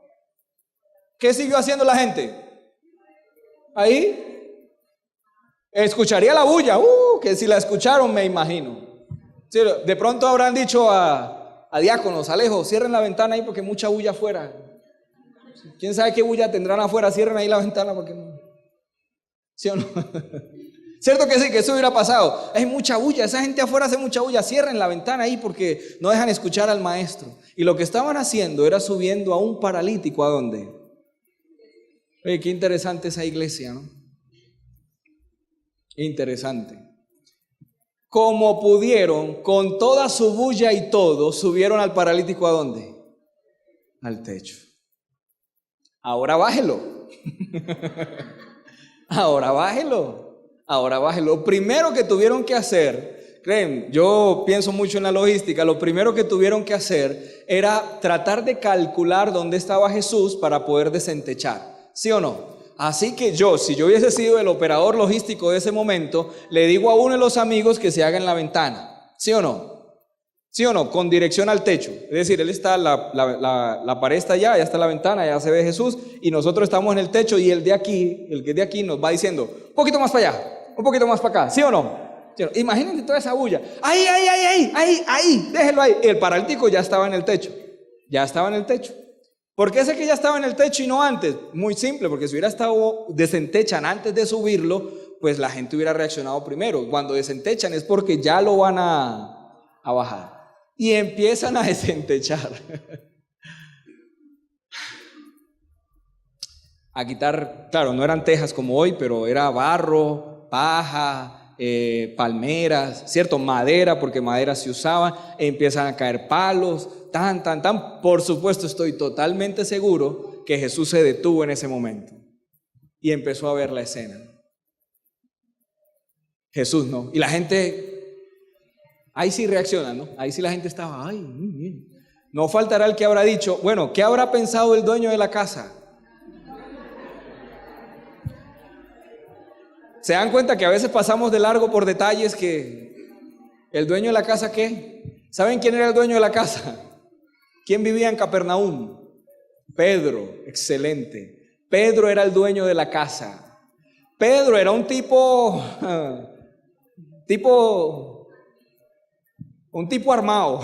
Speaker 1: ¿Qué siguió haciendo la gente? Ahí. Escucharía la bulla. Que si la escucharon, me imagino. Sí, de pronto habrán dicho a diáconos, Alejo, cierren la ventana ahí porque hay mucha bulla afuera. ¿Quién sabe qué bulla tendrán afuera? Cierren ahí la ventana porque no. ¿Sí o no? Cierto que sí, que eso hubiera pasado. Hay mucha bulla, esa gente afuera hace mucha bulla. Cierren la ventana ahí porque no dejan escuchar al maestro. Y lo que estaban haciendo era subiendo a un paralítico. ¿A dónde? Oye, qué interesante esa iglesia, ¿no? Interesante. Como pudieron, con toda su bulla y todo, subieron al paralítico. ¿A dónde? Al techo. Ahora bájelo. Ahora bájelo. Ahora bájelo. Lo primero que tuvieron que hacer, creen, yo pienso mucho en la logística, lo primero que tuvieron que hacer era tratar de calcular dónde estaba Jesús para poder desentechar. ¿Sí o no? Así que si yo hubiese sido el operador logístico de ese momento, le digo a uno de los amigos que se haga en la ventana. ¿Sí o no? ¿Sí o no? Con dirección al techo. Es decir, él está, la pared está allá, ya está la ventana, ya se ve Jesús, y nosotros estamos en el techo, y el que es de aquí nos va diciendo, un poquito más para allá, un poquito más para acá. ¿Sí o no? ¿Sí o no? Imagínate toda esa bulla. Ahí, déjelo ahí. El paralítico ya estaba en el techo. Ya estaba en el techo. ¿Por qué sé que ya estaba en el techo y no antes? Muy simple, porque si hubiera estado desentechan antes de subirlo, pues la gente hubiera reaccionado primero. Cuando desentechan es porque ya lo van a bajar. Y empiezan a desentechar. A quitar, claro, no eran tejas como hoy, pero era barro, paja, palmeras, ¿cierto? Madera, porque madera se usaba. Empiezan a caer palos, tan. Por supuesto, estoy totalmente seguro que Jesús se detuvo en ese momento y empezó a ver la escena. Jesús no. Y la gente, ahí sí reacciona, ¿no? Ahí sí la gente estaba, ay, muy bien. No faltará el que habrá dicho, bueno, ¿qué habrá pensado el dueño de la casa? ¿Se dan cuenta que a veces pasamos de largo por detalles que el dueño de la casa, qué? ¿Saben quién era el dueño de la casa? ¿Quién vivía en Capernaum? Pedro, excelente. Pedro era el dueño de la casa. Pedro era un tipo armado,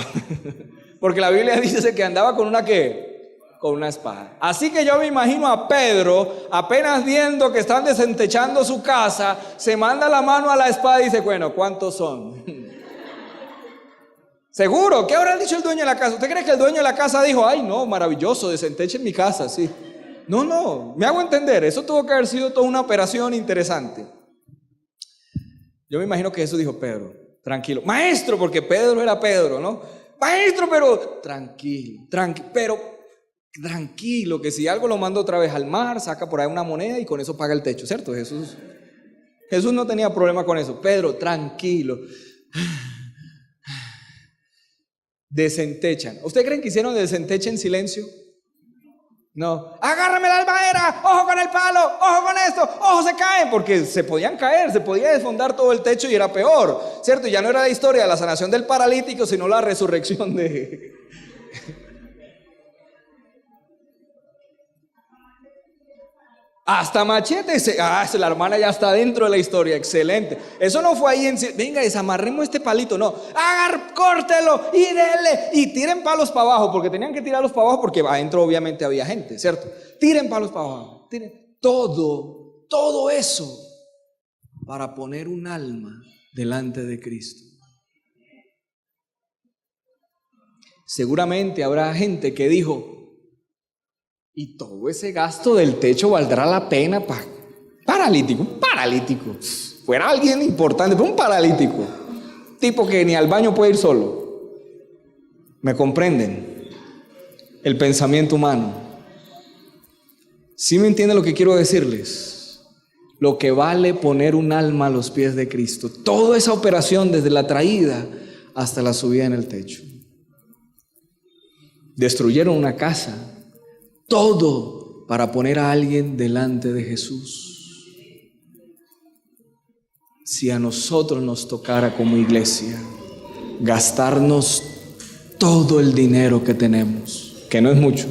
Speaker 1: porque la Biblia dice que andaba con una ¿qué? Con una espada. Así que yo me imagino a Pedro, apenas viendo que están desentechando su casa, se manda la mano a la espada y dice, bueno, ¿cuántos son? Seguro, ¿qué habrá dicho el dueño de la casa? ¿Usted cree que el dueño de la casa dijo, ay no, maravilloso, desentechen mi casa? Sí. No, me hago entender, eso tuvo que haber sido toda una operación interesante. Yo me imagino que Jesús dijo, Pedro, tranquilo, maestro, porque Pedro era Pedro, ¿no? Maestro, pero tranquilo, que si algo lo manda otra vez al mar, saca por ahí una moneda y con eso paga el techo, ¿cierto? Jesús no tenía problema con eso. Pedro, tranquilo. Desentechan. ¿Usted creen que hicieron desenteche en silencio? No. Agárrame la almadera, ojo con el palo, ojo con esto, ojo se caen, porque se podían caer, se podía desfondar todo el techo y era peor, ¿cierto? Ya no era la historia de la sanación del paralítico, sino la resurrección de... Hasta machete, la hermana ya está dentro de la historia, excelente. Eso no fue ahí venga, desamarremos este palito, no, córtelo y dele, y tiren palos para abajo, porque tenían que tirarlos para abajo, porque adentro obviamente había gente, ¿cierto? Tiren palos para abajo, tiren todo eso, para poner un alma delante de Cristo. Seguramente habrá gente que dijo, y todo ese gasto del techo valdrá la pena para un paralítico, fuera alguien importante, pero un paralítico, tipo que ni al baño puede ir solo. ¿Me comprenden? El pensamiento humano. ¿Sí me entienden lo que quiero decirles? Lo que vale poner un alma a los pies de Cristo. Toda esa operación desde la traída hasta la subida en el techo. Destruyeron una casa. Todo para poner a alguien delante de Jesús. Si a nosotros nos tocara como iglesia gastarnos todo el dinero que tenemos, que no es mucho,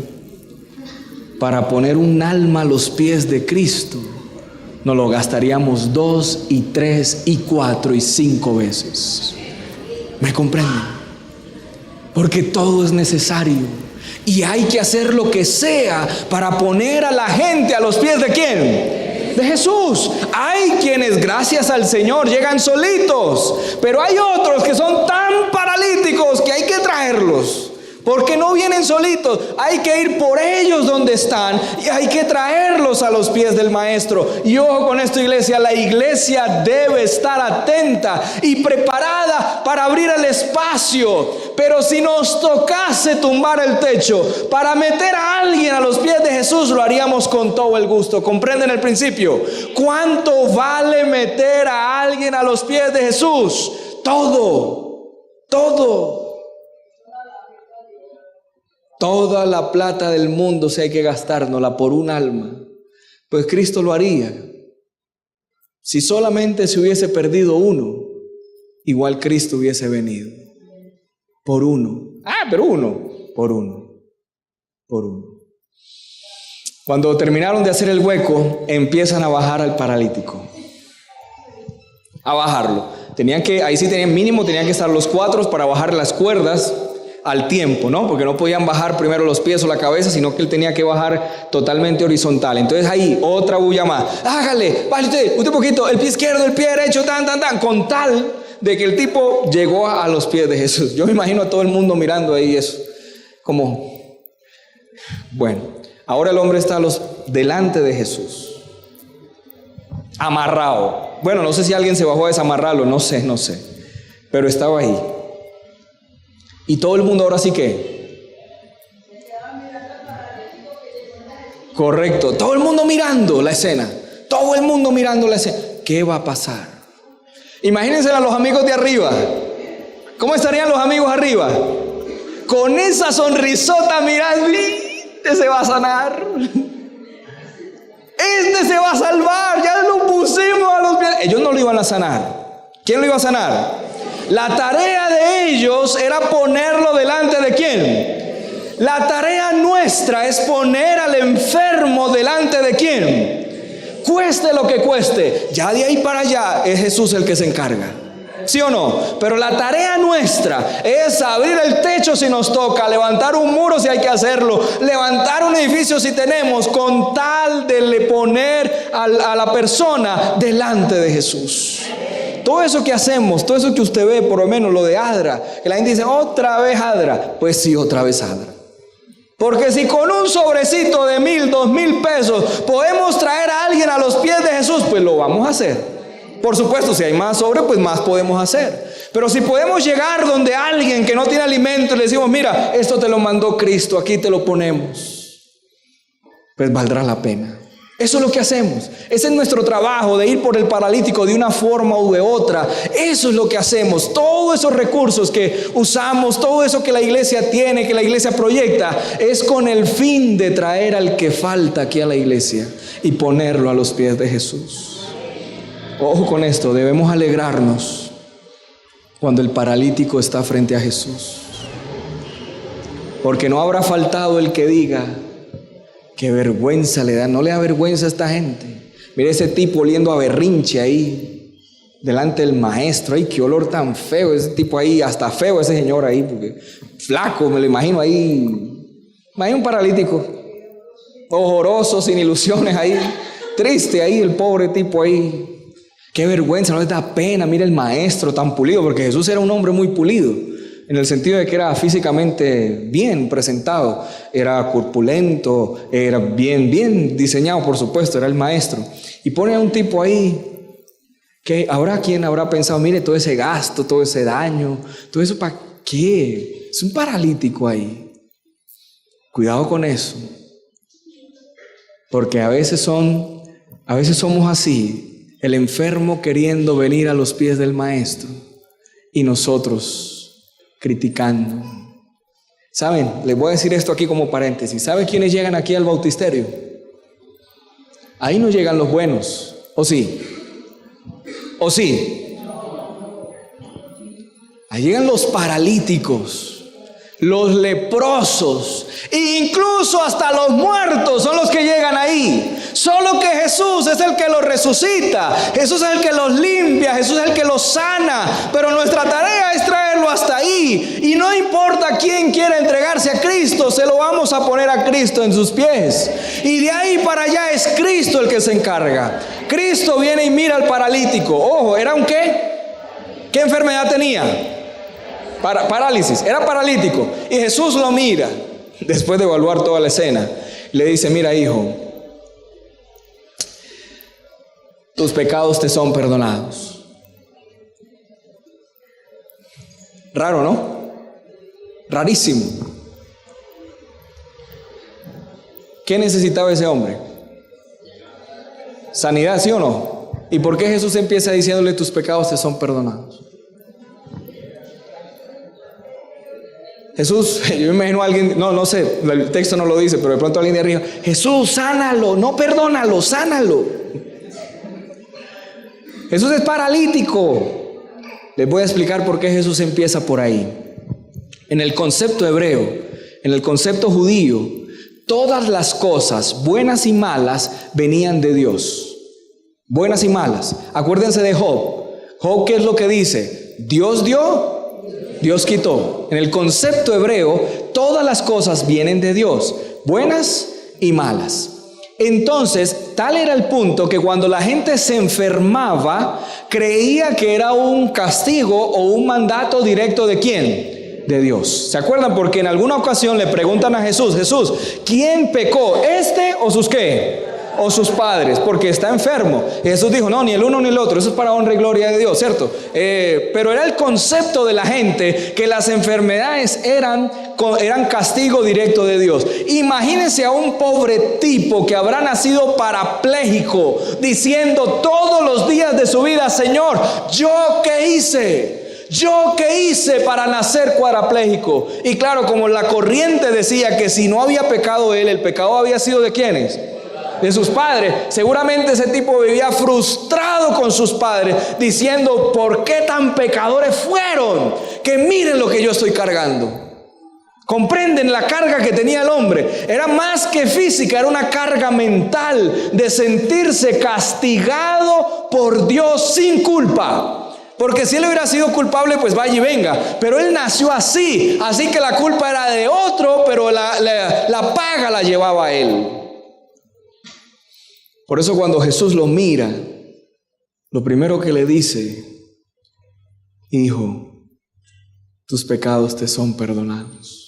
Speaker 1: para poner un alma a los pies de Cristo, nos lo gastaríamos 2 y 3 y 4 y 5 veces. ¿Me comprenden? Porque todo es necesario y hay que hacer lo que sea para poner a la gente a los pies ¿de quién? De Jesús. Hay quienes, gracias al Señor, llegan solitos, pero hay otros que son tan paralíticos que hay que traerlos. Porque no vienen solitos, hay que ir por ellos donde están y hay que traerlos a los pies del Maestro. Y ojo con esto, iglesia, la iglesia debe estar atenta y preparada para abrir el espacio. Pero si nos tocase tumbar el techo para meter a alguien a los pies de Jesús, lo haríamos con todo el gusto. ¿Comprenden el principio? ¿Cuánto vale meter a alguien a los pies de Jesús? Todo. Toda la plata del mundo, si hay que gastárnosla por un alma, pues Cristo lo haría. Si solamente se hubiese perdido uno, igual Cristo hubiese venido. Por uno. Pero uno. Por uno. Cuando terminaron de hacer el hueco, empiezan a bajar al paralítico. A bajarlo. Ahí sí tenían mínimo, tenían que estar los 4 para bajar las cuerdas al tiempo, ¿no? Porque no podían bajar primero los pies o la cabeza, sino que él tenía que bajar totalmente horizontal. Entonces ahí, otra bulla más. Hágale, vale usted poquito, el pie izquierdo, el pie derecho, con tal de que el tipo llegó a los pies de Jesús. Yo me imagino a todo el mundo mirando ahí eso. Bueno, ahora el hombre está delante de Jesús. Amarrado. Bueno, no sé si alguien se bajó a desamarrarlo, no sé. Pero estaba ahí. Y todo el mundo ahora sí que. Correcto, todo el mundo mirando la escena. ¿Qué va a pasar? Imagínense a los amigos de arriba. ¿Cómo estarían los amigos arriba? Con esa sonrisota mirando. Este se va a sanar. Este se va a salvar. Ya lo pusimos a los pies. Ellos no lo iban a sanar. ¿Quién lo iba a sanar? La tarea de ellos era ponerlo delante de ¿quién? La tarea nuestra es poner al enfermo delante de ¿quién? Cueste lo que cueste. Ya de ahí para allá es Jesús el que se encarga. ¿Sí o no? Pero la tarea nuestra es abrir el techo si nos toca, levantar un muro si hay que hacerlo, levantar un edificio si tenemos, con tal de poner a la persona delante de Jesús. Todo eso que hacemos, todo eso que usted ve, por lo menos lo de Adra, que la gente dice, otra vez Adra. Pues sí, otra vez Adra. Porque si con un sobrecito de 1,000, 2,000 pesos podemos traer a alguien a los pies de Jesús, pues lo vamos a hacer. Por supuesto, si hay más sobre, pues más podemos hacer. Pero si podemos llegar donde alguien que no tiene alimento y le decimos, mira, esto te lo mandó Cristo, aquí te lo ponemos, pues valdrá la pena. Eso es lo que hacemos. Ese es nuestro trabajo, de ir por el paralítico de una forma u de otra. Eso es lo que hacemos. Todos esos recursos que usamos, todo eso que la iglesia tiene, que la iglesia proyecta, es con el fin de traer al que falta aquí a la iglesia y ponerlo a los pies de Jesús. Ojo con esto, debemos alegrarnos cuando el paralítico está frente a Jesús. Porque no habrá faltado el que diga, qué vergüenza le da. No le da vergüenza a esta gente. Mire ese tipo oliendo a berrinche ahí delante del maestro. Ay, qué olor tan feo ese tipo ahí. Hasta feo ese señor ahí, porque flaco, me lo imagino ahí. Imagino un paralítico ojoroso, sin ilusiones ahí, triste ahí, el pobre tipo ahí. Qué vergüenza, no les da pena. Mire el maestro tan pulido, porque Jesús era un hombre muy pulido, en el sentido de que era físicamente bien presentado, era corpulento, era bien diseñado, por supuesto, era el maestro. Y pone a un tipo ahí que habrá quien habrá pensado, mire todo ese gasto, todo ese daño, todo eso ¿para qué? Es un paralítico ahí. Cuidado con eso, porque a veces somos así, el enfermo queriendo venir a los pies del maestro y nosotros criticando. ¿Saben? Les voy a decir esto aquí como paréntesis. ¿Saben quiénes llegan aquí al bautisterio? Ahí no llegan los buenos. ¿O sí? ¿O sí? Ahí llegan los paralíticos, los leprosos, e incluso hasta los muertos son los que llegan ahí. Solo que Jesús Jesús es el que los resucita, Jesús es el que los limpia, Jesús es el que los sana, pero nuestra tarea es traerlo hasta ahí. Y no importa quién quiera entregarse a Cristo, se lo vamos a poner a Cristo en sus pies. Y de ahí para allá es Cristo el que se encarga. Cristo viene y mira al paralítico. Ojo, ¿era un qué? ¿Qué enfermedad tenía? Parálisis, era paralítico. Y Jesús lo mira, después de evaluar toda la escena, le dice: mira, hijo, tus pecados te son perdonados. Raro, ¿no? Rarísimo. ¿Qué necesitaba ese hombre? Sanidad, ¿sí o no? ¿Y por qué Jesús empieza diciéndole: tus pecados te son perdonados? Jesús, yo me imagino a alguien, no sé, el texto no lo dice, pero de pronto alguien de arriba: Jesús, sánalo, no perdónalo, sánalo. Jesús es paralítico. Les voy a explicar por qué Jesús empieza por ahí. En el concepto hebreo, en el concepto judío, todas las cosas, buenas y malas, venían de Dios. Buenas y malas. Acuérdense de Job. Job, ¿qué es lo que dice? Dios dio, Dios quitó. En el concepto hebreo, todas las cosas vienen de Dios, buenas y malas. Entonces, tal era el punto que cuando la gente se enfermaba, creía que era un castigo o un mandato directo ¿de quién? De Dios. ¿Se acuerdan? Porque en alguna ocasión le preguntan a Jesús: Jesús, ¿quién pecó? ¿Este o sus qué? O sus padres, porque está enfermo. Y Jesús dijo: no, ni el uno ni el otro, eso es para honra y gloria de Dios, ¿cierto? Pero era el concepto de la gente que las enfermedades eran castigo directo de Dios. Imagínense a un pobre tipo que habrá nacido parapléjico, diciendo todos los días de su vida: Señor, ¿yo qué hice? ¿Yo qué hice para nacer cuadrapléjico? Y claro, como la corriente decía que si no había pecado él, el pecado había sido ¿de quiénes? De sus padres. Seguramente ese tipo vivía frustrado con sus padres, diciendo: ¿por qué tan pecadores fueron? Que miren lo que yo estoy cargando. ¿Comprenden la carga que tenía el hombre? Era más que física, era una carga mental de sentirse castigado por Dios sin culpa. Porque si él hubiera sido culpable, pues vaya y venga. Pero él nació así que la culpa era de otro, pero la paga la llevaba a él. Por eso cuando Jesús lo mira, lo primero que le dice: hijo, tus pecados te son perdonados.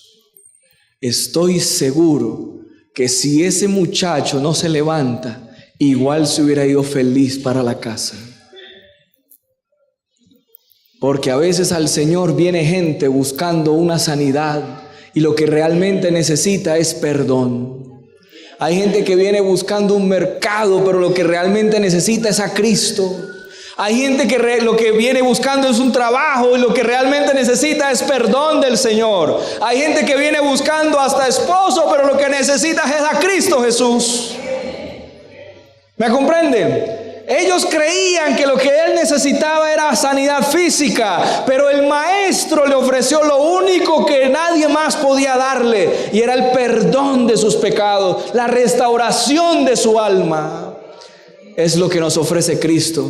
Speaker 1: Estoy seguro que si ese muchacho no se levanta, igual se hubiera ido feliz para la casa. Porque a veces al Señor viene gente buscando una sanidad y lo que realmente necesita es perdón. Hay gente que viene buscando un mercado, pero lo que realmente necesita es a Cristo. Hay gente que lo que viene buscando es un trabajo y lo que realmente necesita es perdón del Señor. Hay gente que viene buscando hasta esposo, pero lo que necesita es a Cristo Jesús. ¿Me comprenden? Ellos creían que lo que él necesitaba era sanidad física, pero el maestro le ofreció lo único que nadie más podía darle, y era el perdón de sus pecados, la restauración de su alma. Es lo que nos ofrece Cristo.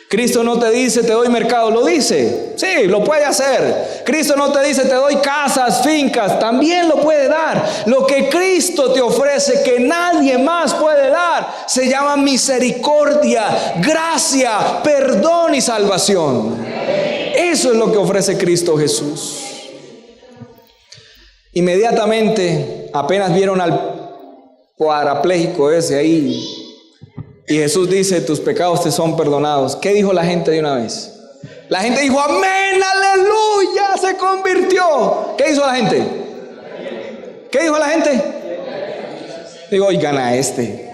Speaker 1: Cristo no te dice: te doy mercado, lo dice, sí, lo puede hacer. Cristo no te dice: te doy casas, fincas, también lo puede dar. Lo que Cristo te ofrece, que nadie más puede dar, se llama misericordia, gracia, perdón y salvación. Eso es lo que ofrece Cristo Jesús. Inmediatamente, apenas vieron al cuadrapléjico ese ahí, y Jesús dice: tus pecados te son perdonados. ¿Qué dijo la gente de una vez? La gente dijo: amén, aleluya, se convirtió. ¿Qué hizo la gente? ¿Qué dijo la gente? Digo: oigan a este.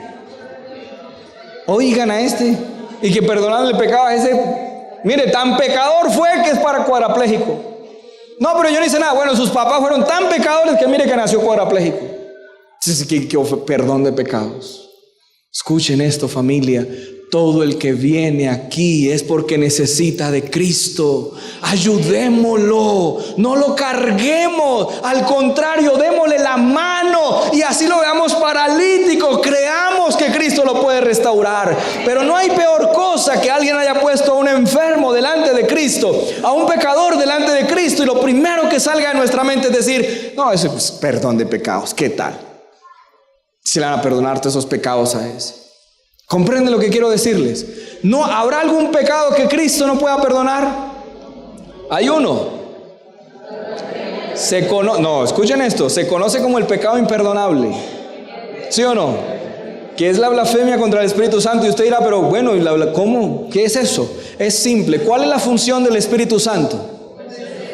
Speaker 1: Oigan a este. Y que perdonarle el pecado a ese. Mire, tan pecador fue que es para cuadrapléjico. No, pero yo no hice nada. Bueno, sus papás fueron tan pecadores que mire que nació cuadrapléjico. Que perdón de pecados. Escuchen esto, familia: Todo el que viene aquí es porque necesita de Cristo. Ayudémoslo, no lo carguemos. Al contrario, démosle la mano y así lo veamos paralítico. Creamos que Cristo lo puede restaurar. Pero no hay peor cosa que alguien haya puesto a un enfermo delante de Cristo, a un pecador delante de Cristo, y lo primero que salga de nuestra mente es decir: no, eso es perdón de pecados. ¿Qué tal si le van a perdonar todos esos pecados a ese? ¿Comprenden lo que quiero decirles? ¿No habrá algún pecado que Cristo no pueda perdonar? Hay uno. No, escuchen esto. Se conoce como el pecado imperdonable. ¿Sí o no? Que es la blasfemia contra el Espíritu Santo. Y usted dirá: pero bueno, ¿cómo? ¿Qué es eso? Es simple. ¿Cuál es la función del Espíritu Santo?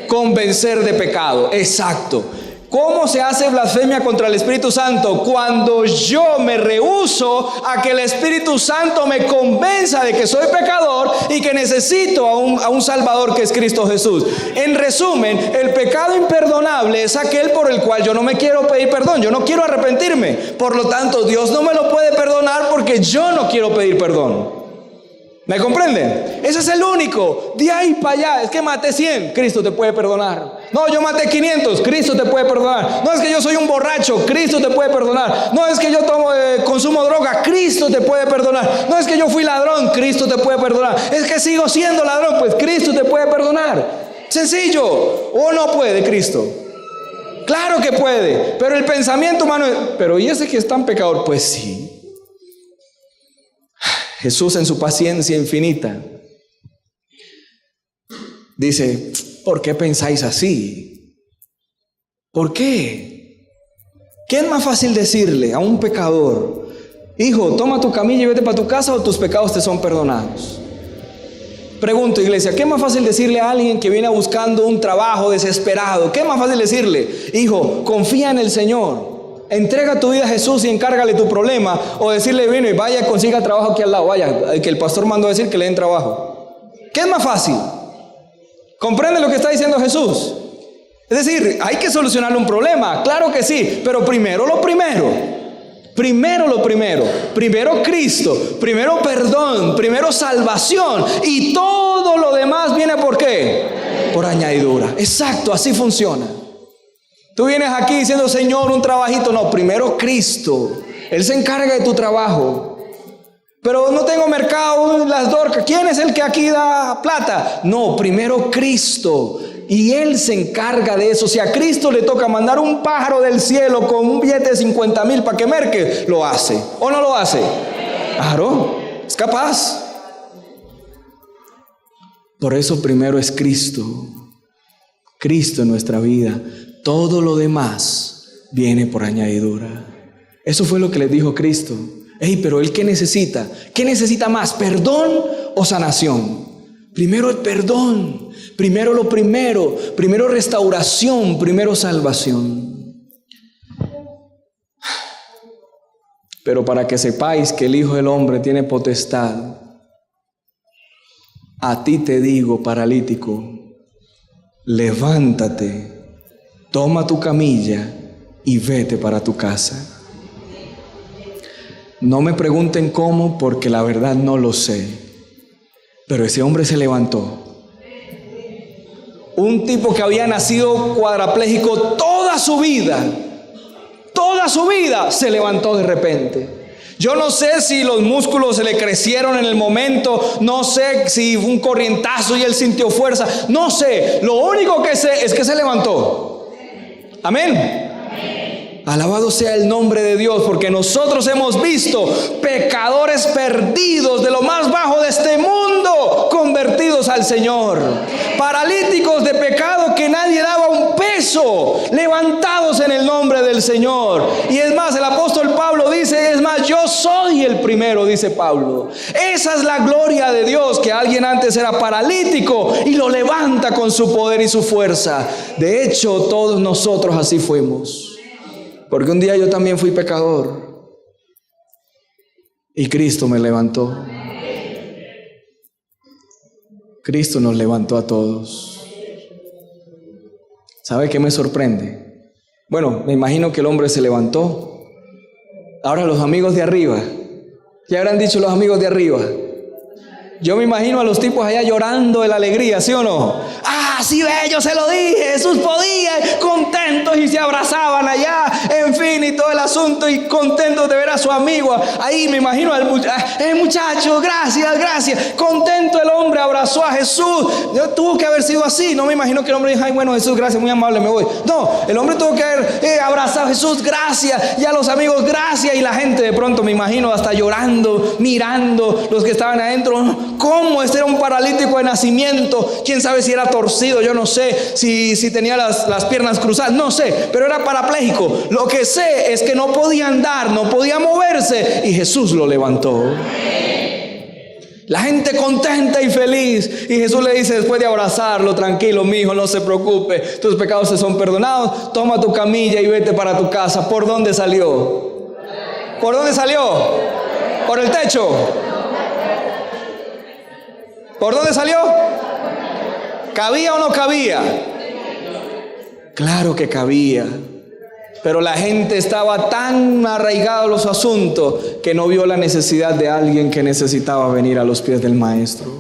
Speaker 1: Convencer de pecado. Exacto. ¿Cómo se hace blasfemia contra el Espíritu Santo? Cuando yo me rehúso a que el Espíritu Santo me convenza de que soy pecador y que necesito a un Salvador, que es Cristo Jesús. En resumen, el pecado imperdonable es aquel por el cual yo no me quiero pedir perdón, yo no quiero arrepentirme. Por lo tanto, Dios no me lo puede perdonar porque yo no quiero pedir perdón. ¿Me comprenden? Ese es el único. De ahí para allá, es que maté 100, Cristo te puede perdonar. No, yo maté 500, Cristo te puede perdonar. No, es que yo soy un borracho, Cristo te puede perdonar. No, es que yo consumo droga, Cristo te puede perdonar. No, es que yo fui ladrón, Cristo te puede perdonar. Es que sigo siendo ladrón, pues Cristo te puede perdonar. Sencillo. ¿O no puede Cristo? Claro que puede. Pero el pensamiento humano es: pero ¿y ese que es tan pecador? Pues sí. Jesús, en su paciencia infinita, dice: ¿por qué pensáis así? ¿Por qué? ¿Qué es más fácil decirle a un pecador: hijo, toma tu camilla y vete para tu casa, o tus pecados te son perdonados? Pregunto, iglesia, ¿qué es más fácil decirle a alguien que viene buscando un trabajo desesperado? ¿Qué es más fácil decirle: hijo, confía en el Señor, entrega tu vida a Jesús y encárgale tu problema? O decirle: bueno, y vaya, consiga trabajo aquí al lado, vaya, que el pastor mandó a decir que le den trabajo. ¿Qué es más fácil? ¿Comprende lo que está diciendo Jesús? Es decir, hay que solucionar un problema, claro que sí, pero primero lo primero. Primero lo primero. Primero Cristo, primero perdón, primero salvación, y todo lo demás viene ¿por qué? Por añadidura. Exacto, así funciona. Tú vienes aquí diciendo: Señor, un trabajito. No, primero Cristo. Él se encarga de tu trabajo. Pero no tengo mercado, las dorcas. ¿Quién es el que aquí da plata? No, primero Cristo. Y Él se encarga de eso. Si a Cristo le toca mandar un pájaro del cielo con un billete de 50,000 para que merque, lo hace. ¿O no lo hace? Claro, es capaz. Por eso primero es Cristo. Cristo en nuestra vida. Todo lo demás viene por añadidura. Eso fue lo que les dijo Cristo. Hey, pero Él, ¿qué necesita? ¿Qué necesita más? ¿Perdón o sanación? Primero el perdón, primero lo primero, primero restauración, primero salvación. Pero para que sepáis que el Hijo del Hombre tiene potestad, a ti te digo, paralítico, levántate, toma tu camilla y vete para tu casa. No me pregunten cómo, porque la verdad no lo sé. Pero ese hombre se levantó. Un tipo que había nacido cuadrapléjico toda su vida se levantó de repente. Yo no sé si los músculos se le crecieron en el momento, no sé si fue un corrientazo y él sintió fuerza, no sé. Lo único que sé es que se levantó. Amén. Alabado sea el nombre de Dios, porque nosotros hemos visto pecadores perdidos de lo más bajo de este mundo convertidos al Señor, paralíticos de pecado que nadie daba un peso, levantados en el nombre del Señor. Y es más, el apóstol Pablo dice: es más, yo soy el primero, dice Pablo. Esa es la gloria de Dios, que alguien antes era paralítico y lo levanta con su poder y su fuerza. De hecho, todos nosotros así fuimos. Porque un día yo también fui pecador y Cristo me levantó. Cristo nos levantó a todos. ¿Sabe qué me sorprende? Bueno, me imagino que el hombre se levantó. Ahora los amigos de arriba, ¿qué habrán dicho los amigos de arriba? Yo me imagino a los tipos allá llorando de la alegría, ¿sí o no? Ah, sí, ve, yo se lo dije, Jesús podía, contentos, y se abrazaban allá, en fin, y todo el asunto, y contentos de ver a su amigo. Ahí me imagino al muchacho, gracias, contento el hombre, abrazó a Jesús. Tuvo que haber sido así. No me imagino que el hombre dijo, ay, bueno, Jesús, gracias, muy amable, me voy. No, el hombre tuvo que haber abrazado a Jesús, gracias, y a los amigos, gracias, y la gente de pronto me imagino hasta llorando, mirando, los que estaban adentro. ¿Cómo? Este era un paralítico de nacimiento. Quién sabe si era torcido, yo no sé si tenía las piernas cruzadas, no sé, pero era parapléjico. Lo que sé es que no podía andar, no podía moverse, y Jesús lo levantó. La gente contenta y feliz, y Jesús le dice después de abrazarlo, tranquilo, mi hijo, no se preocupe, tus pecados te son perdonados, toma tu camilla y vete para tu casa. ¿Por dónde salió? ¿Por dónde salió? ¿Por el techo? ¿Por dónde salió? ¿Cabía o no cabía? Claro que cabía. Pero la gente estaba tan arraigada a los asuntos que no vio la necesidad de alguien que necesitaba venir a los pies del Maestro.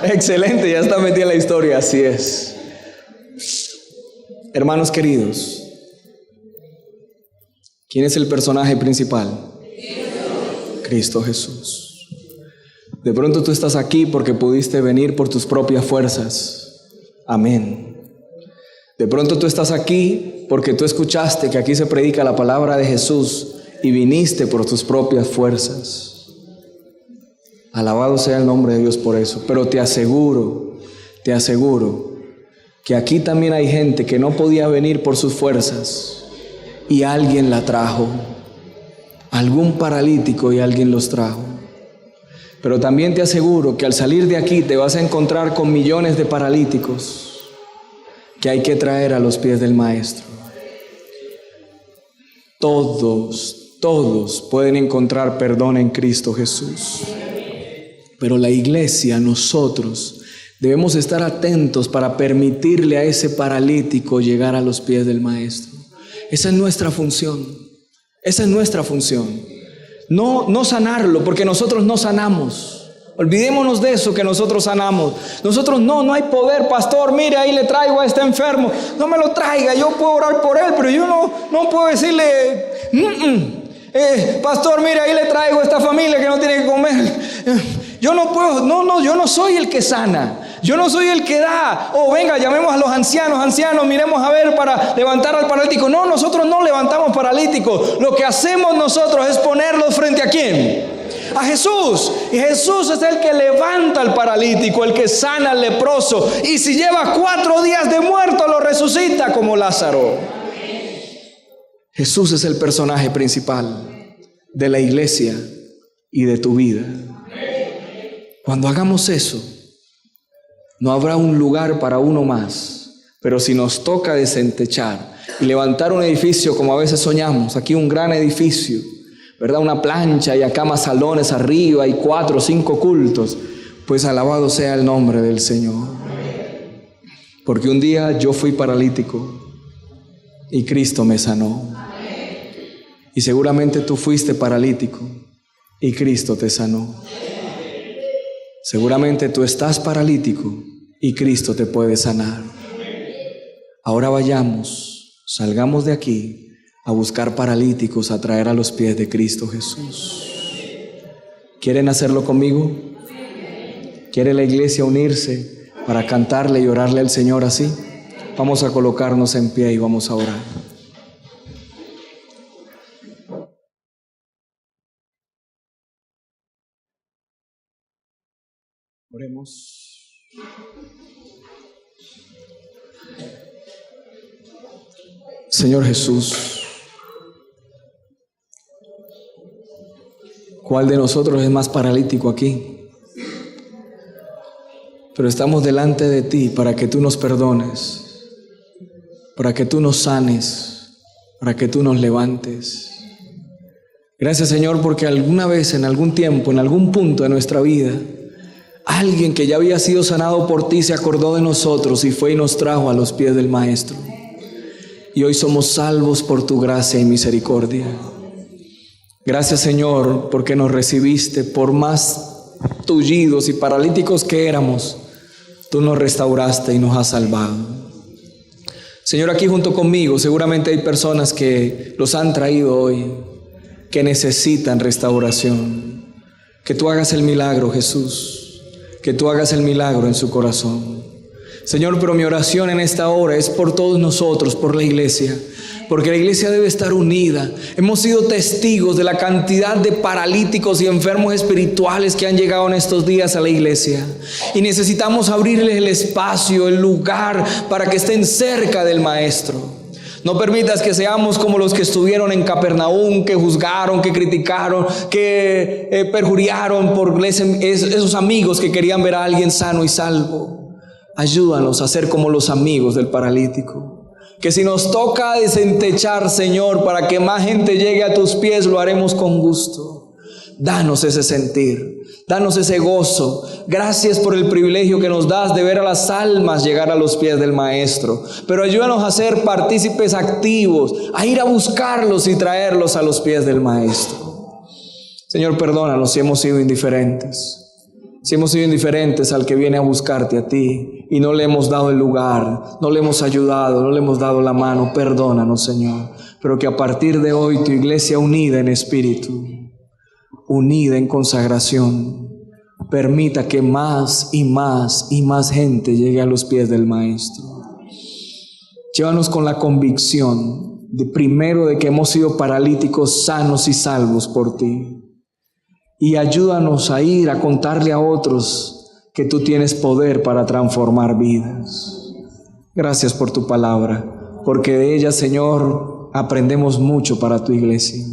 Speaker 1: Excelente, ya está metida en la historia, así es. Hermanos queridos, ¿quién es el personaje principal? Cristo Jesús. De pronto tú estás aquí porque pudiste venir por tus propias fuerzas. Amén. De pronto tú estás aquí porque tú escuchaste que aquí se predica la palabra de Jesús y viniste por tus propias fuerzas. Alabado sea el nombre de Dios por eso. Pero te aseguro que aquí también hay gente que no podía venir por sus fuerzas y alguien la trajo. Algún paralítico y alguien los trajo. Pero también te aseguro que al salir de aquí te vas a encontrar con millones de paralíticos que hay que traer a los pies del Maestro. Todos pueden encontrar perdón en Cristo Jesús. Pero la iglesia, nosotros, debemos estar atentos para permitirle a ese paralítico llegar a los pies del Maestro. Esa es nuestra función. Esa es nuestra función. No sanarlo, porque nosotros no sanamos. Olvidémonos de eso, que nosotros sanamos. Nosotros no hay poder. Pastor, mire, ahí le traigo a este enfermo. No me lo traiga, yo puedo orar por él, pero yo no puedo decirle pastor, mire, ahí le traigo a esta familia que no tiene que comer. Yo no puedo, yo no soy el que sana. Yo no soy el que da. Venga, llamemos a los ancianos, miremos a ver para levantar al paralítico. No, nosotros no levantamos paralíticos. Lo que hacemos nosotros es ponerlos frente a ¿quién? A Jesús. Y Jesús es el que levanta al paralítico, el que sana al leproso. Y si lleva 4 días de muerto, lo resucita como Lázaro. Jesús es el personaje principal de la iglesia y de tu vida. Cuando hagamos eso, no habrá un lugar para uno más. Pero si nos toca desentechar y levantar un edificio como a veces soñamos, aquí un gran edificio, ¿verdad? Una plancha y acá más salones arriba y 4 o 5 cultos, pues alabado sea el nombre del Señor. Porque un día yo fui paralítico y Cristo me sanó. Y seguramente tú fuiste paralítico y Cristo te sanó. Seguramente tú estás paralítico y Cristo te puede sanar. Ahora salgamos de aquí a buscar paralíticos, a traer a los pies de Cristo Jesús. ¿Quieren hacerlo conmigo? ¿Quiere la iglesia unirse para cantarle y orarle al Señor así? Vamos a colocarnos en pie y vamos a orar. Oremos. Señor Jesús, ¿cuál de nosotros es más paralítico aquí? Pero estamos delante de ti para que tú nos perdones, para que tú nos sanes, para que tú nos levantes. Gracias, Señor, porque alguna vez, en algún tiempo, en algún punto de nuestra vida, alguien que ya había sido sanado por ti se acordó de nosotros y fue y nos trajo a los pies del Maestro.
Speaker 2: y hoy somos salvos por tu gracia y misericordia. Gracias, Señor, porque nos recibiste. Por más tullidos y paralíticos que éramos, tú nos restauraste y nos has salvado. Señor, aquí junto conmigo seguramente hay personas que los han traído hoy, que necesitan restauración. Que tú hagas el milagro, Jesús, que tú hagas el milagro en su corazón. Señor, pero mi oración en esta hora es por todos nosotros, por la iglesia, porque la iglesia debe estar unida. Hemos sido testigos de la cantidad de paralíticos y enfermos espirituales que han llegado en estos días a la iglesia, y necesitamos abrirles el espacio, el lugar, para que estén cerca del Maestro. No permitas que seamos como los que estuvieron en Capernaum, que juzgaron, que criticaron, que perjuriaron por esos amigos que querían ver a alguien sano y salvo. Ayúdanos a ser como los amigos del paralítico. Que si nos toca desentechar, Señor, para que más gente llegue a tus pies, lo haremos con gusto. Danos ese sentir, danos ese gozo. Gracias por el privilegio que nos das de ver a las almas llegar a los pies del Maestro. Pero ayúdanos a ser partícipes activos, a ir a buscarlos y traerlos a los pies del Maestro. Señor, perdónanos si hemos sido indiferentes. Si hemos sido indiferentes al que viene a buscarte a ti y no le hemos dado el lugar, no le hemos ayudado, no le hemos dado la mano, perdónanos, Señor. Pero que a partir de hoy tu iglesia unida en espíritu, unida en consagración, permita que más y más y más gente llegue a los pies del Maestro. Llévanos con la convicción primero de que hemos sido paralíticos sanos y salvos por ti. Y ayúdanos a ir a contarle a otros que tú tienes poder para transformar vidas. Gracias por tu palabra, porque de ella, Señor, aprendemos mucho para tu iglesia.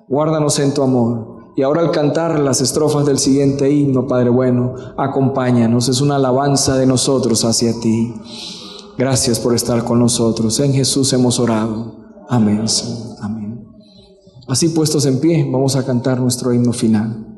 Speaker 2: Guárdanos en tu amor. Y ahora al cantar las estrofas del siguiente himno, Padre bueno, acompáñanos. Es una alabanza de nosotros hacia ti. Gracias por estar con nosotros. En Jesús hemos orado. Amén, Señor. Amén. Así puestos en pie, vamos a cantar nuestro himno final.